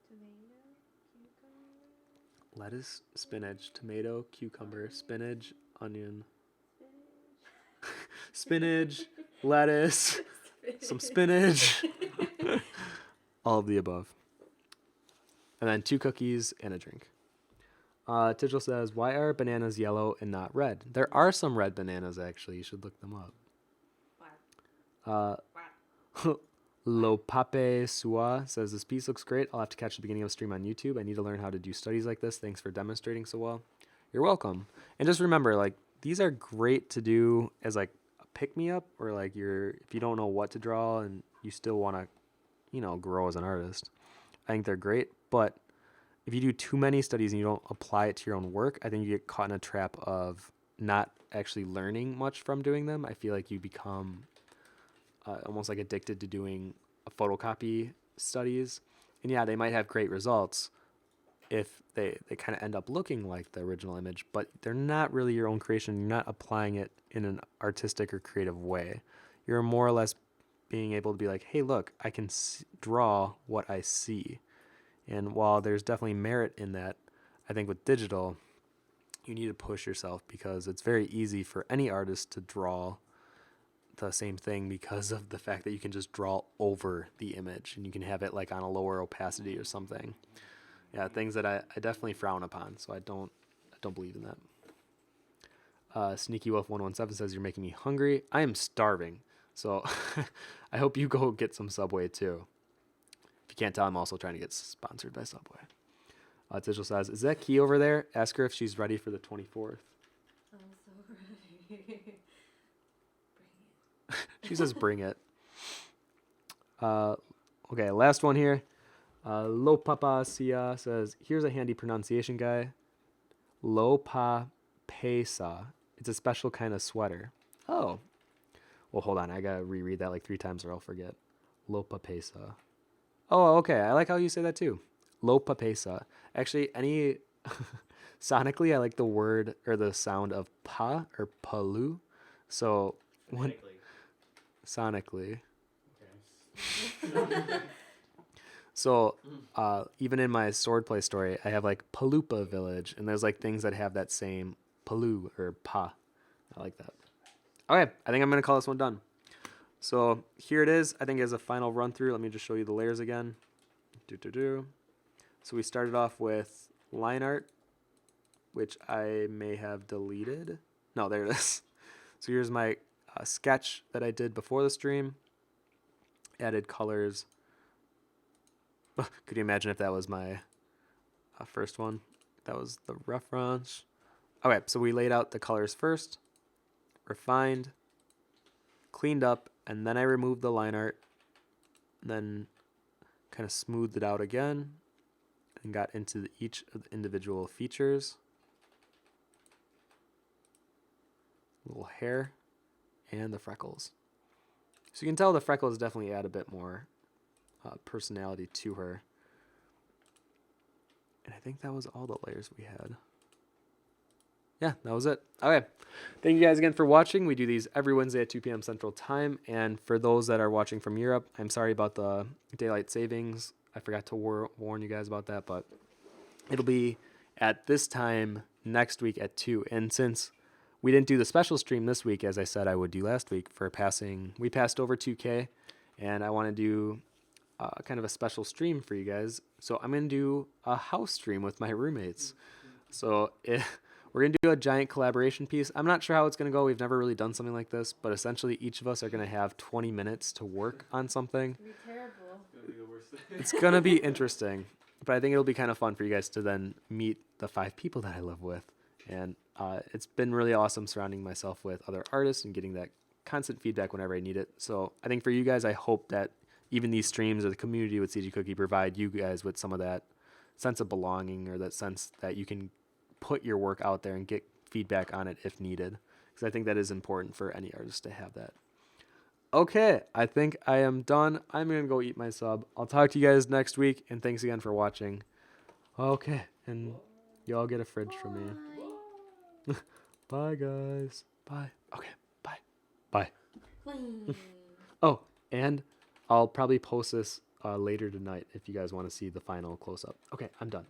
Tomato, cucumber, Lettuce, spinach, tomato, cucumber, spinach, onion, spinach, lettuce, some spinach, all of the above. And then 2 cookies and a drink. Tigel says, why are bananas yellow and not red? There are some red bananas, actually. You should look them up. Lopape Sua says, this piece looks great. I'll have to catch the beginning of a stream on YouTube. I need to learn how to do studies like this. Thanks for demonstrating so well. You're welcome. And just remember, like, these are great to do as like a pick-me-up, or like if you don't know what to draw and you still want to, grow as an artist. I think they're great, but if you do too many studies and you don't apply it to your own work, I think you get caught in a trap of not actually learning much from doing them. I feel like you become almost like addicted to doing a photocopy studies. And yeah, they might have great results if they kind of end up looking like the original image, but they're not really your own creation. You're not applying it in an artistic or creative way. You're more or less being able to be like, hey, look, I can draw what I see. And while there's definitely merit in that, I think with digital, you need to push yourself because it's very easy for any artist to draw the same thing because of the fact that you can just draw over the image and you can have it like on a lower opacity or something. Yeah, things that I definitely frown upon, so I don't believe in that. Sneaky Wolf 117 says, you're making me hungry. I am starving, so I hope you go get some Subway too. If you can't tell, I'm also trying to get sponsored by Subway. Tishel says, is that Key over there? Ask her if she's ready for the 24th. I'm so ready. Bring it. She says, bring it. Okay, last one here. Lopapa Sia says, here's a handy pronunciation guy. Lopa Pesa. It's a special kind of sweater. Oh. Well, hold on. I got to reread that like 3 times or I'll forget. Lopa Pesa. Oh, okay. I like how you say that too. Lopa Pesa. Actually, sonically, I like the word or the sound of pa or palu. So, sonically. Okay. So even in my swordplay story, I have like Palupa Village, and there's like things that have that same Palu or Pa. I like that. Okay, I think I'm gonna call this one done. So here it is. I think as a final run through, let me just show you the layers again. So we started off with line art, which I may have deleted. No, there it is. So here's my sketch that I did before the stream. Added colors. Could you imagine if that was my first one? That was the reference. Okay, so we laid out the colors first, refined, cleaned up, and then I removed the line art, then kind of smoothed it out again, and got into each of the individual features. Little hair, and the freckles. So you can tell the freckles definitely add a bit more personality to her. And I think that was all the layers we had. Yeah, that was it. Okay. Thank you guys again for watching. We do these every Wednesday at 2 p.m. Central Time. And for those that are watching from Europe, I'm sorry about the daylight savings. I forgot to warn you guys about that, but it'll be at this time next week at 2. And since we didn't do the special stream this week, as I said I would do last week, we passed over 2K, and I want to do kind of a special stream for you guys. So I'm going to do a house stream with my roommates. So we're going to do a giant collaboration piece. I'm not sure how it's going to go. We've never really done something like this, but essentially each of us are going to have 20 minutes to work on something. It'd be terrible. It's going to be interesting, but I think it'll be kind of fun for you guys to then meet the 5 people that I live with. And it's been really awesome surrounding myself with other artists and getting that constant feedback whenever I need it. So I think for you guys, I hope that even these streams or the community with CG Cookie provide you guys with some of that sense of belonging, or that sense that you can put your work out there and get feedback on it if needed. Because I think that is important for any artist to have that. Okay, I think I am done. I'm going to go eat my sub. I'll talk to you guys next week, and thanks again for watching. Okay, and y'all get a fridge from me. Bye, guys. Bye. Okay, bye. Bye. Bye. Oh, and I'll probably post this later tonight if you guys want to see the final close-up. Okay, I'm done.